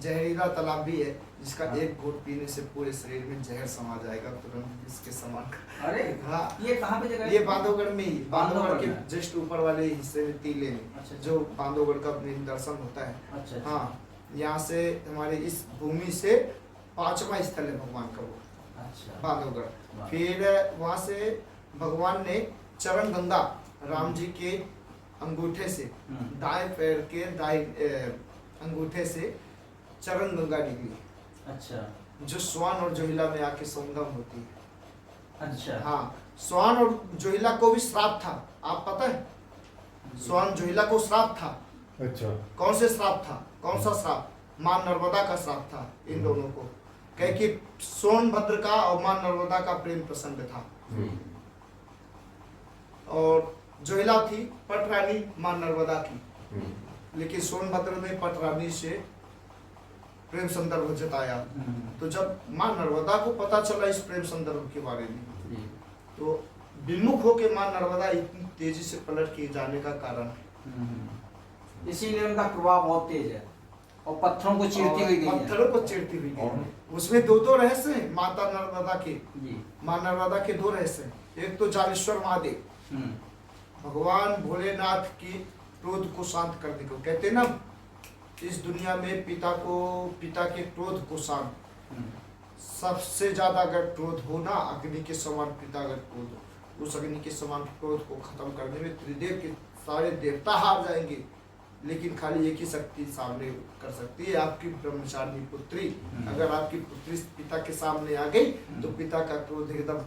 जहरीला तालाब भी है, जिसका एक घूंट पीने से पूरे शरीर में जहर समा जाएगा तुरंत इसके समान। अरे हाँ, ये कहाँ पे जगह है? ये बांधवगढ़ में ही, बांधवगढ़ के जस्ट ऊपर वाले हिस्से में टीले में। अच्छा। जो बांधवगढ़ का मेन दर्शन होता है। अच्छा। हाँ, यहाँ से हमारे इस भूमि से 5वां स्थल है भगवान का वो। अच्छा। बांधवगढ़। फिर वहाँ से भगवान ने चरण गंगा राम जी के अंगूठे से, दाएं पैर के दाएं अंगूठे से चरण गंगा निकली। अच्छा। जो स्वान और जोहिला में आके संगम होती है। अच्छा। हाँ, स्वान और जोहिला को भी श्राप था, आप पता है? स्वान जोहिला को श्राप था। अच्छा। कौन से श्राप था? कौन सा श्राप? मां नर्मदा का श्राप था इन दोनों को, कह कि सोनभद्र का और मां नर्मदा का प्रेम प्रसंग था। और जोहिला थी पटरानी मां नर्मदा की, लेकिन सोनभद्र ने पटरानी से प्रेम संदर्भ जताया। तो जब मां नर्मदा को पता चला इस प्रेम संदर्भ के बारे में, तो विमुख होकर मां नर्मदा इतनी तेजी से पलट के जाने का कारण, इसीलिए उनका प्रभाव बहुत तेज है और पत्थरों को चीरती हुई गई है। पत्थरों को चीरती हुई गई। उसमें 2 रहस्य हैं माता नर्मदा के, मां नर्मदा के 2 रहस्य हैं। एक तो जालेश्वर महादेव, भगवान भोलेनाथ की क्रोध को शांत करने को कहते ना, इस दुनिया में पिता के क्रोध को शांत, सबसे ज्यादा अगर क्रोध हो ना, अग्नि के समान पिता अगर क्रोध हो, उस अग्नि के समान क्रोध को खत्म करने में त्रिदेव के सारे देवता हार जाएंगे, लेकिन खाली एक ही शक्ति सामने कर सकती है, आपकी ब्रह्मचारिणी पुत्री। अगर आपकी पुत्री पिता के सामने आ गई तो पिता का क्रोध एकदम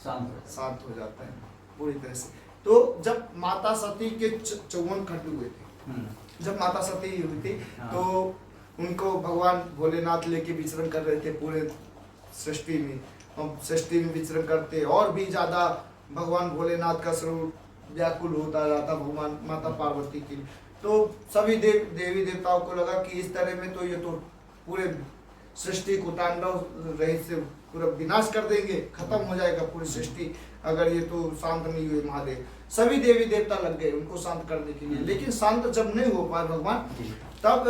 शांत हो जाता है पूरी तरह से। तो जब माता सती के 54 खंड हुए थे, जब माता सती हुई थी, तो उनको भगवान भोलेनाथ लेके विचरण कर रहे थे पूरे सृष्टि में। हम सृष्टि में विचरण करते और भी ज्यादा भगवान भोलेनाथ का स्वरूप व्याकुल होता जाता भगवान माता पार्वती के लिए। तो सभी देवी देवताओं को लगा कि इस तरह में तो ये तो पूरे सृष्टि को तांडव रहित से पूरा विनाश कर देंगे, खत्म हो जाएगा पूरी सृष्टि अगर ये तो शांत नहीं हुए महादेव। सभी देवी देवता लग गए उनको शांत करने के लिए, लेकिन शांत जब नहीं हो पाए भगवान, तब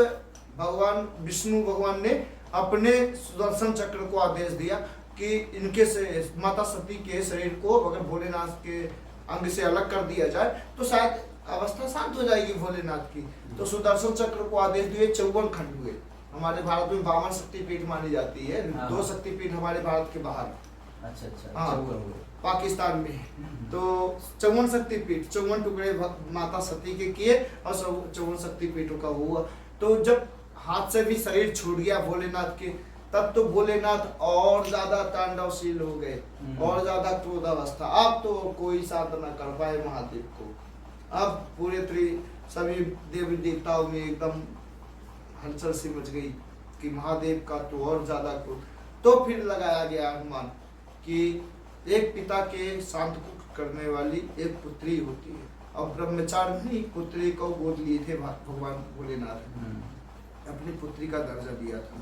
भगवान विष्णु भगवान ने अपने सुदर्शन चक्र को आदेश दिया कि इनके से माता सती के शरीर को अगर भोलेनाथ के अंग से अलग कर दिया जाए तो शायद अवस्था शांत हो जाएगी भोलेनाथ की। तो सुदर्शन चक्र को आदेश दिए, 54 खंड हुए। हमारे भारत में 52 शक्तिपीठ मानी जाती है, 2 शक्तिपीठ हमारे भारत के बाहर, अच्छा हाँ पाकिस्तान में। तो 54 शक्तिपीठ, 54 टुकड़े माता सती के किए और 54 शक्तिपीठों का हुआ। तो जब हाथ से भी शरीर छूट गया भोलेनाथ के, तब तो भोलेनाथ और ज्यादा तांडवशील हो गए और ज्यादा क्रोधावस्था। अब तो कोई शांत न कर पाए महादेव को। अब पूरे सभी देवी देवताओं में एकदम हलचल सी मच गई कि महादेव का तो और ज्यादा क्रोध। तो फिर लगाया गया अनुमान कि एक पिता के शांत करने वाली एक पुत्री होती है, और ब्रह्मचारिणी पुत्री को गोद लिए थे भगवान भोलेनाथ, अपनी पुत्री का दर्जा दिया था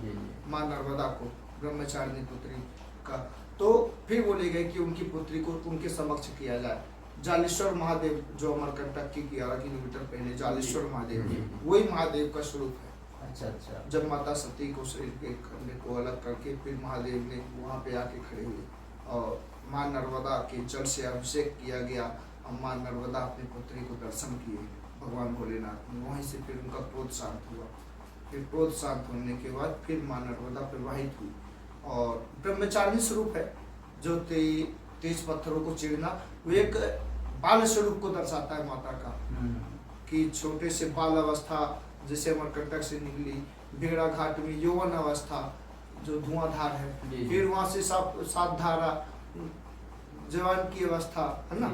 माँ नर्मदा को, ब्रह्मचारिणी पुत्री का। तो फिर बोले गए कि उनकी पुत्री को उनके समक्ष किया जाए। जालेश्वर महादेव जो अमरकंटक के 11 किलोमीटर पहले जालेश्वर महादेव, वही महादेव का स्वरूप है। अच्छा। जब माता सती को शरीर के खंडे को अलग करके फिर महादेव ने वहाँ पे आके खड़े हुए और माँ नर्मदा के जल से अभिषेक किया गया और माँ नर्मदा अपनी पुत्री को दर्शन किए भगवान भोलेनाथ ने। वहीं से फिर उनका क्रोध शांत हुआ। फिर क्रोध शांत होने के बाद फिर माँ नर्मदा प्रवाहित हुई और ब्रह्मचारिणी स्वरूप है जो तेज पत्थरों को चीरना, वो एक बाल स्वरूप को दर्शाता है माता का, कि छोटे से बाल अवस्था जैसे अमरकंटक से निकली, बेड़ा घाट में यौवन अवस्था जो धुआंधार है, फिर वहां से 7 धारा जवान की अवस्था है ना,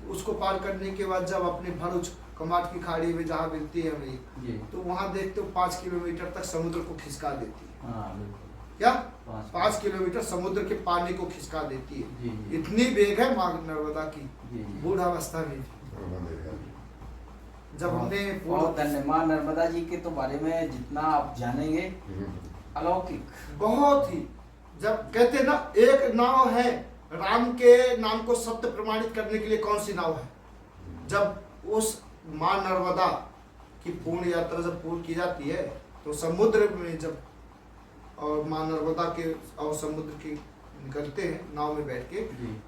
उसको पार करने के बाद जब अपने भरूच कमाट की खाड़ी में जहाँ मिलती है हमें, तो वहां देखते हो 5 किलोमीटर तक समुद्र को खिसका देती है। क्या 5 किलोमीटर समुद्र के पानी को खिसका देती है, इतनी वेग है माँ नर्मदा की बूढ़ावस्था में। जब हमने बहुत धन्यवाद। माँ नर्मदा जी के तो बारे में जितना आप जानेंगे अलौकिक बहुत ही। जब कहते ना एक नाव है राम के नाम को सत्य प्रमाणित करने के लिए, कौन सी नाव है? जब उस माँ नर्मदा की पूर्ण यात्रा जब पूर्ण की जाती है तो समुद्र में जब और माँ नर्मदा के और समुद्र की निकलते हैं नाव में बैठ के,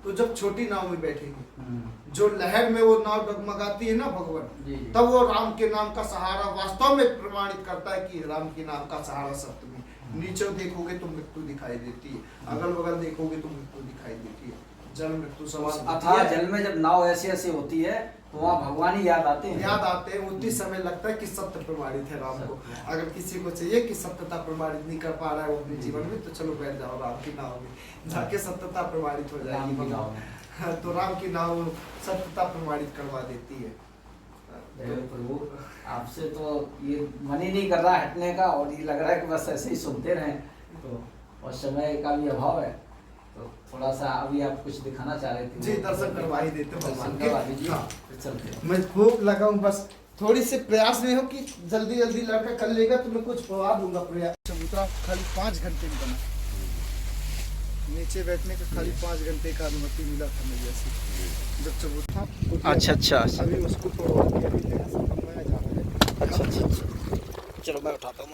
तो जब छोटी नाव में बैठेंगे जो लहर में वो नाव डगमगाती है ना भगवान, तब वो राम के नाम का सहारा वास्तव में प्रमाणित करता है कि राम के नाम का सहारा सत्य में। नीचे देखोगे तो मृत्यु दिखाई देती है, अगल बगल देखोगे तो मृत्यु दिखाई देती है, जल मृत्यु समान। अथाह जल में जब नाव ऐसी ऐसी होती है तो वहाँ भगवान ही याद आते हैं। उतनी समय लगता है कि सत्य प्रमाणित है राम को। अगर किसी को चाहिए कि सत्यता प्रमाणित नहीं कर पा रहा है वो अपने जीवन में, तो चलो बैठ जाओ राम की नाव में, जाके सत्यता प्रमाणित हो जाएगी भगवान। तो राम की नाव सत्यता प्रमाणित करवा देती है। प्रभु आपसे तो ये मन ही नहीं कर रहा हटने का, और ये लग रहा है कि बस ऐसे ही सुनते रहें, तो और समय का भी अभाव है, तो थोड़ा सा अभी आप कुछ दिखाना चाह रहे थे। जी दर्शन करवा ही देते भगवान के। हाँ, चलते मैं खूब लगा हूँ, बस थोड़ी से प्रयास में हो कि जल्दी जल्दी लड़का कर लेगा तो मैं कुछ पवा दूंगा। प्रयास चबूतरा खाली 5 घंटे में बना, नीचे बैठने का खाली 5 घंटे का अनुमति मिला था मुझे ऐसे जब चबूतरा। अच्छा अभी उसको तोड़वा के अभी नया सा बनवाया जा रहा है। अच्छा चलो मैं उठाता हूँ।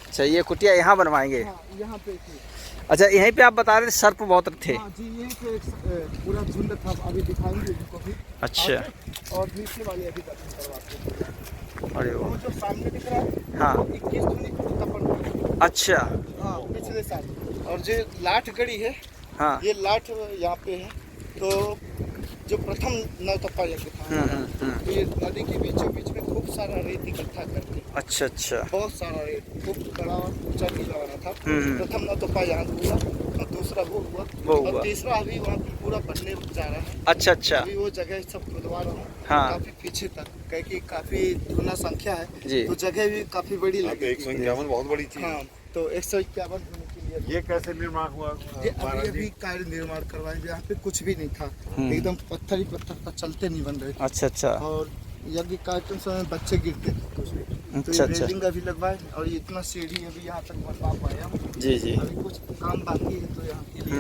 अच्छा ये कुटिया यहाँ बनवाएंगे? हाँ, यहाँ पे थी। अच्छा यहीं पे आप बता रहे थे सर्प बहुत थे? हाँ जी, ये पूरा झुंड था, अभी दिखाएंगे उनको भी। अच्छा। और नीचे वाले अभी दर्शन करवाते हैं। अरे वो जो सामने दिख रहा है, हाँ 21 धुनी तपन। अच्छा हाँ पिछले साल। और जो लाठ गड़ी है, हाँ ये लाठ यहाँ पे है, तो जो प्रथम नवतपा यज्ञ था, तो ये नदी के बीचों बीच में खूब सारा रेत इकट्ठा करके, अच्छा बहुत सारा रेत, खूब बड़ा ऊंचा नीला वाला था। प्रथम नवतपा यहाँ हुआ और दूसरा वो हुआ और तीसरा अभी वहाँ पे पूरा बनने जा रहा है। अच्छा अभी वो जगह सब खुदवा रहा हूँ, हाँ। काफी पीछे तक, क्योंकि काफी धुना संख्या है जी। तो जगह भी काफी बड़ी लगी। 151 बहुत बड़ी चीज। हाँ, तो 151 के लिए ये कैसे निर्माण हुआ ये महाराज अभी जी? कार्य निर्माण करवाए, यहाँ पे कुछ भी नहीं था, एकदम पत्थर ही पत्थर था, चलते नहीं बन रहे थे। अच्छा अच्छा और यज्ञ कार्यक्रम समय बच्चे गिरते थे कुछ भी, तो अच्छा, ये अच्छा। रेलिंग अभी लगवाए और ये इतना सीढ़ी अभी यहाँ तक बनवा पाया हूँ। जी जी अभी कुछ काम बाकी है तो यहाँ के लिए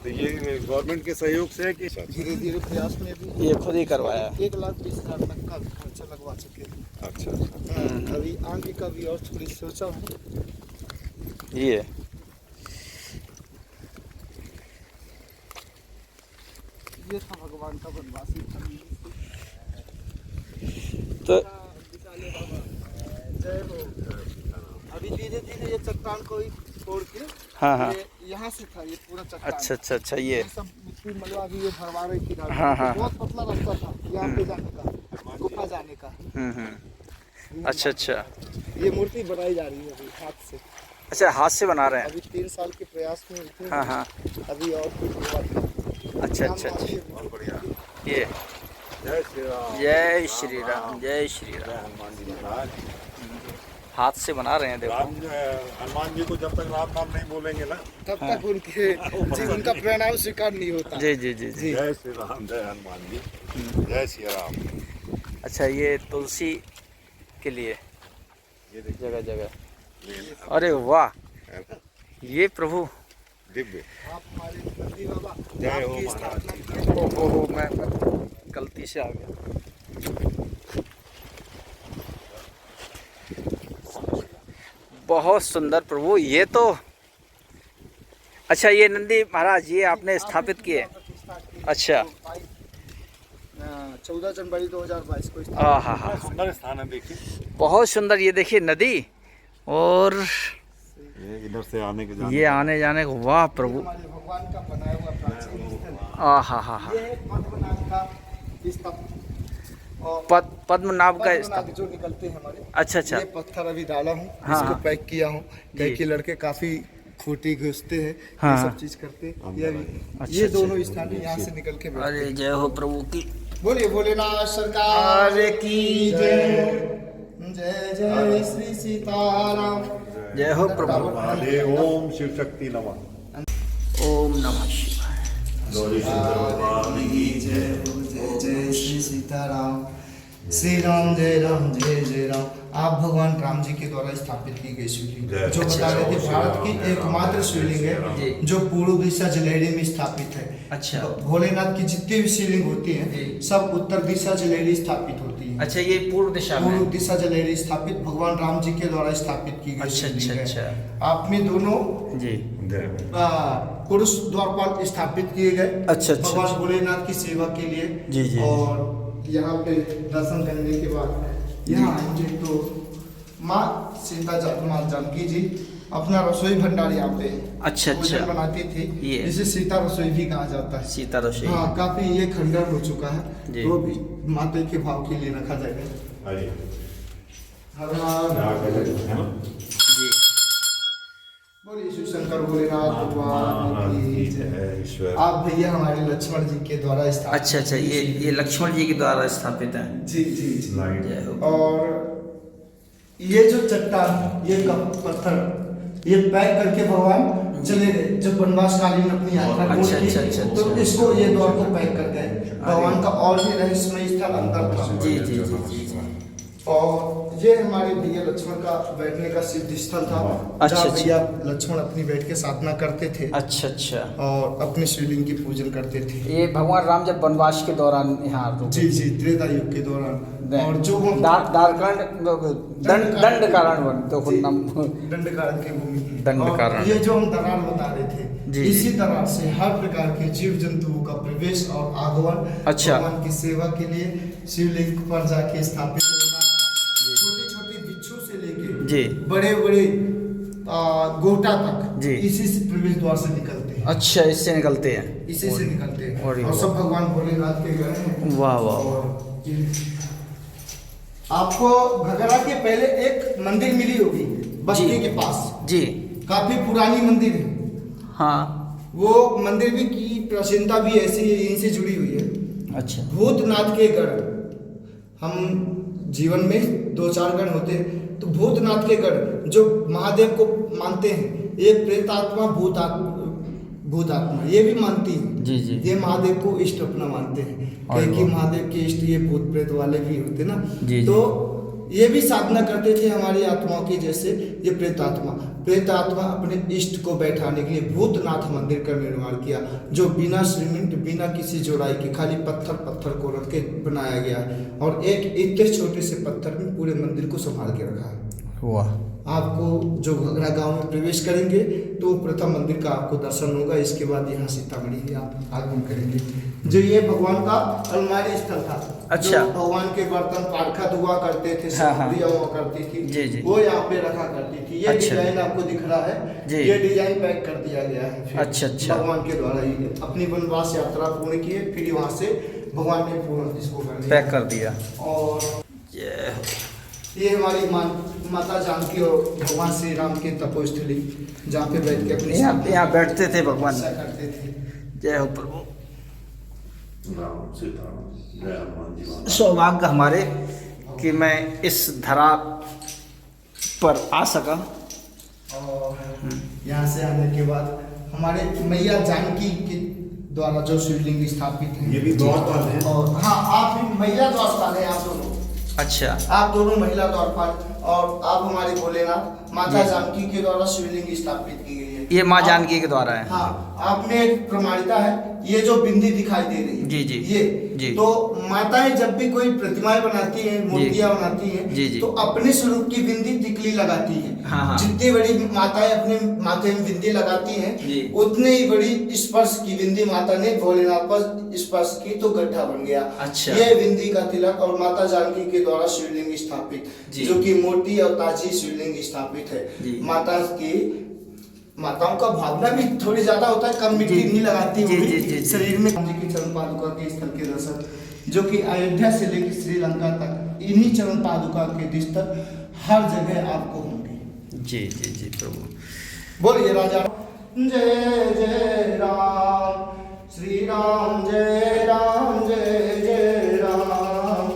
तो ये गवर्नमेंट के सहयोग से है कि धीरे धीरे प्रयास में भी ये खुद ही करवाया है। 1,20,000 तक का खर्चा लगवा सके। अच्छा अभी आगे का भी और थोड़ी सोचा हूँ। ये ये था भगवान का वनवासी था। तो जय हो। अभी धीरे धीरे ये चट्टान को ही तोड़ के हाँ हाँ ये यहाँ से था ये पूरा चट्टान। अच्छा अच्छा अच्छा ये सब मिट्टी मलवा भी ये भरवा रही थी। हाँ, हाँ। बहुत पतला रास्ता था यहाँ पे जाने का, गुफा जाने का। अच्छा अच्छा ये मूर्ति बनाई जा रही है अभी हाथ से। अच्छा हाथ से बना रहे हैं। अभी 3 साल के प्रयास में इतनी हाँ हाँ अभी और कुछ हुआ था। अच्छा अच्छा अच्छा बहुत बढ़िया। ये जय श्री राम। जय श्री राम जय श्री राम। हनुमान जी महाराज। हाथ से बना रहे हैं देखो। हनुमान जी को जब तक राम नाम नहीं बोलेंगे ना, तब तक उनका प्रणाम स्वीकार नहीं होता। जी जी जी जी जय श्री राम, जय हनुमान जी, जय श्री राम। अच्छा ये तुलसी के लिए ये देखिए जगह जगह। अरे वाह ये प्रभु दिव्य। आप हमारे नंदी बाबा जय हो आपकी महाराज। स्थापना ओहो मैं गलती से आ गया। बहुत सुंदर प्रभु ये तो। अच्छा ये नंदी महाराज ये आपने स्थापित किए। अच्छा 14 जनवरी 2022 को हाँ हाँ हाँ सुंदर स्थान है, देखिए बहुत सुंदर। ये देखिए नदी और ये इधर से आने के जाने ये आने जाने को। वाह प्रभु। हमारे भगवान का बनाया हुआ प्राचीन स्थल है। आ हा हा हा। ये है पद्मनाभ का स्थान और पद्मनाभ का पद्मनाभ जो निकलते हैं हमारे। अच्छा अच्छा ये पत्थर अभी डाला हूँ, हाँ, इसको हाँ। पैक किया हूँ। कई जी। के लड़के काफी खूटी घुसते हैं, हाँ, ये हाँ। सब चीज करते हैं। ये अभी अच्छा, ये अच्छा। दोनों स्थान यहाँ से निकल के बैठते अरे हैं। जय हो प्रभु की। बोलिए भोलेनाथ सरकार की जय। जय जय श्री सीताराम। जय हो प्रभु। वाले ओम शिव शक्ति नमः। ओम नमः शिवाय। गौरी शंकर भगवान की जय हो। जय जय श्री सीताराम। श्री राम जय राम जय जय राम। आप भगवान राम जी के द्वारा स्थापित की गई शिवलिंग जय जो बता रहे थे श्री भारत राम, की जय एकमात्र राम, शिवलिंग जय है राम। जो पूर्व दिशा जलेहरी में स्थापित है। अच्छा भोलेनाथ की जितनी भी शिवलिंग होती हैं सब उत्तर दिशा जलेहरी स्थापित होती है। अच्छा ये पूर्व दिशा पूर्व में। दिशा जलेहरी स्थापित भगवान राम जी के द्वारा स्थापित की गई अच्छा शिवलिंग अच्छा है। अच्छा आप में दोनों जी पुरुष द्वारपाल स्थापित किए गए। अच्छा, अच्छा, भगवान अच्छा। भोलेनाथ की सेवा के लिए। जी, जी। और यहाँ पे दर्शन करने के बाद यहाँ आएंगे तो माँ माँ जानकी जी अपना रसोई भंडार यहाँ पे अच्छा, भोजन अच्छा। बनाती थी, ये। जिसे सीता रसोई भी कहा जाता है। सीता रसोई। हाँ काफी ये खंडर हो चुका है, जी। तो भी माता के भाव के लिए रखा जाएगा। अरे हर हर है ना। जी बोलिए शिव शंकर भोलेनाथ भगवान की जय। जय ईश्वर। आप भैया हमारे लक्ष्मण जी के द्वारा स्थापित। अच्छा अच्छा ये लक्ष्मण जी के द्वारा स्थापित है। जी जी जी। जय हो। और ये जो चट्टान ये पत्थर ये पैक करके भगवान चले गए जब वनवास कालीन अपनी यात्रा अच्छा, पूरी अच्छा, की, अच्छा, तो अच्छा। इसको ये द्वार को पैक कर गए। भगवान का और भी रहस्यमय स्थल अंदर था। जी जी जी जी जी। और ये हमारे भैया लक्ष्मण का बैठने का सिद्ध स्थल था, अच्छा, जहाँ अच्छा। भैया लक्ष्मण अपनी बैठ के साधना करते थे अच्छा अच्छा और अपने शिवलिंग की पूजन करते थे। ये भगवान राम जब वनवास के दौरान यहाँ रुके। जी जी त्रेता युग के दौरान। और जो हम दारकांड दंड कारण तो जी, नाम दंड कारण की भूमि थी। दंड और कारण। ये जो हम दरार बता रहे थे जी, इसी जी। तरह से हर प्रकार के जीव जंतुओं का प्रवेश और आगमन अच्छा। भगवान की सेवा के लिए शिवलिंग पर जाके स्थापित होगा। छोटे छोटे बिच्छू से लेके जी। बड़े बड़े गोटा तक जी। इसी से प्रवेश द्वार से निकलते हैं। अच्छा इससे निकलते हैं। इसी से निकलते हैं अरे और सब भगवान भोलेनाथ के गए हैं। वाह वाह। और आपको घगरा के पहले एक मंदिर मिली होगी बस्ती जी। के पास, जी काफी पुरानी मंदिर है। हाँ वो मंदिर भी की प्राचीनता भी ऐसी इनसे जुड़ी हुई है। अच्छा भूतनाथ के गढ़, हम जीवन में 2-4 गढ़ होते हैं, तो भूतनाथ के गढ़ जो महादेव को मानते हैं ये प्रेतात्मा भूतात्मा ये भी मानती है। जी, जी। ये महादेव को इष्ट अपना मानते हैं, अरे क्योंकि वाह। महादेव के इष्ट ये भूत प्रेत वाले भी होते ना। जी, जी। तो ये भी साधना करते थे हमारी आत्माओं की, जैसे ये प्रेतात्मा अपने इष्ट को बैठाने के लिए भूतनाथ मंदिर का निर्माण किया, जो बिना सीमेंट बिना किसी जोड़ाई के खाली पत्थर को रख के बनाया गया है, और एक इतने छोटे से पत्थर में पूरे मंदिर को संभाल के रखा है। वाह। आपको जो घगरा गांव में प्रवेश करेंगे तो प्रथम मंदिर का आपको दर्शन होगा, इसके बाद यहाँ सीतामढ़ी आप आगमन करेंगे। जो ये भगवान का अलमारी स्थल था, अच्छा। जो भगवान के बर्तन पारखा हुआ करते थे, हाँ, हाँ। सामग्रियाँ हुआ करती थी, जी, जी। वो यहाँ पे रखा करती थी। ये अच्छा। डिजाइन आपको दिख रहा है, जी। ये डिजाइन पैक कर दिया गया है फिर अच्छा, अच्छा। भगवान के द्वारा ही अपनी वनवास यात्रा पूर्ण किए, फिर वहाँ से भगवान ने पूर्ण इसको कर दिया, पैक कर दिया। और जय हो। ये हमारी माता जानकी और भगवान श्री राम की तपोस्थली, जहाँ पे बैठ के अपनी यहाँ बैठते थे भगवान, तपस्या करते थे। जय हो प्रभु। राम सीताराम जय हनुमान जी महाराज। सौभाग्य हमारे कि मैं इस धरा पर आ सका। और यहाँ से आने के बाद हमारे मैया जानकी के द्वारा जो शिवलिंग स्थापित है, ये भी द्वारपाल है। और हाँ, आप भी महिला द्वारपाल है, आप दोनों, अच्छा। आप दोनों महिला द्वारपाल, और आप हमारे भोलेनाथ माता जी। जानकी के द्वारा शिवलिंग स्थापित की गई है। ये माँ आप- जानकी के द्वारा है। हाँ, आप में एक प्रमाणिता है, ये जो बिंदी दिखाई दे रही है, जी, जी। ये जी। तो माताएं जब भी कोई प्रतिमाएं बनाती हैं, मूर्तियां बनाती हैं, जी, जी। तो अपने स्वरूप की बिंदी टिकली लगाती है। हाँ, हाँ। जितनी बड़ी माताएं अपने माथे में बिंदी लगाती हैं, जी। उतनी ही बड़ी स्पर्श की बिंदी माता ने भोलेनाथ पर स्पर्श की तो गड्ढा बन गया। अच्छा। ये बिंदी का तिलक और माता जानकी के द्वारा शिवलिंग स्थापित, जी। जो कि मोटी और ताजी शिवलिंग स्थापित है। जी। माताओं का भावना भी थोड़ी ज्यादा होता है, कम मिट्टी जी। नहीं लगाती जी, वो भी जी, जी, जी। शरीर में। राम जी की चरण पादुका के स्थल के दर्शन, जो कि अयोध्या से लेकर श्रीलंका तक इन्हीं चरण पादुका के दीस्तर हर जगह आपको होंगे। जी, जी, जी प्रभु। बोलिए राजा जय जय राम, श्री राम जय राम, जय जय राम,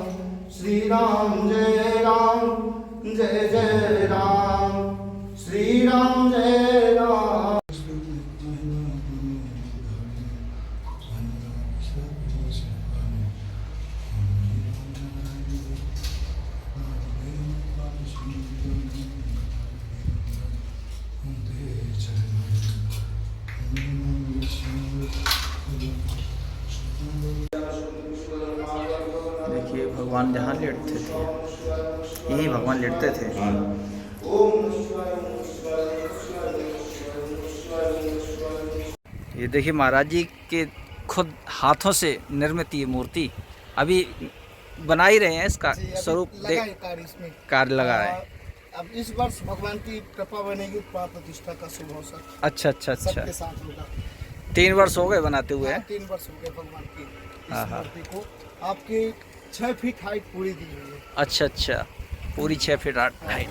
श्री राम जय राम, जय जय राम, श्री राम जय राम। देखिए भगवान जहाँ लेटते थे, यही भगवान लेटते थे। ये देखिए महाराज जी के खुद हाथों से निर्मित ये मूर्ति अभी बना ही रहे हैं, इसका स्वरूप देख कार्य लगा है। अब इस वर्ष भगवान की कृपा बनेगी, प्राण प्रतिष्ठा का शुभ अवसर अच्छा, अच्छा, अच्छा। सबके साथ होगा। 3 वर्ष हो गए बनाते हुए। हाँ, 3 वर्ष हो गए भगवान की इस हाँ, हाँ। मूर्ति को। आपकी 6 फीट हाइट पूरी दी हुई है। अच्छा, अच्छा, पूरी 6 फीट हाइट।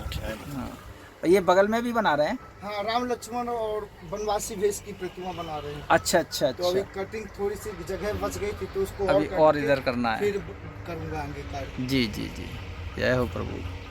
हाँ, और ये बगल में भी बना रहे हैं। हाँ, राम लक्ष्मण और वनवासी भेष की प्रतिमा बना रहे हैं। अच्छा, अच्छा, तो अभी अच्छा। कटिंग थोड़ी सी जगह बच गई थी, तो उसको अभी और करके इधर करना है। फिर करूंगा आगे कार्य। जी, जी, जी। जय हो प्रभु।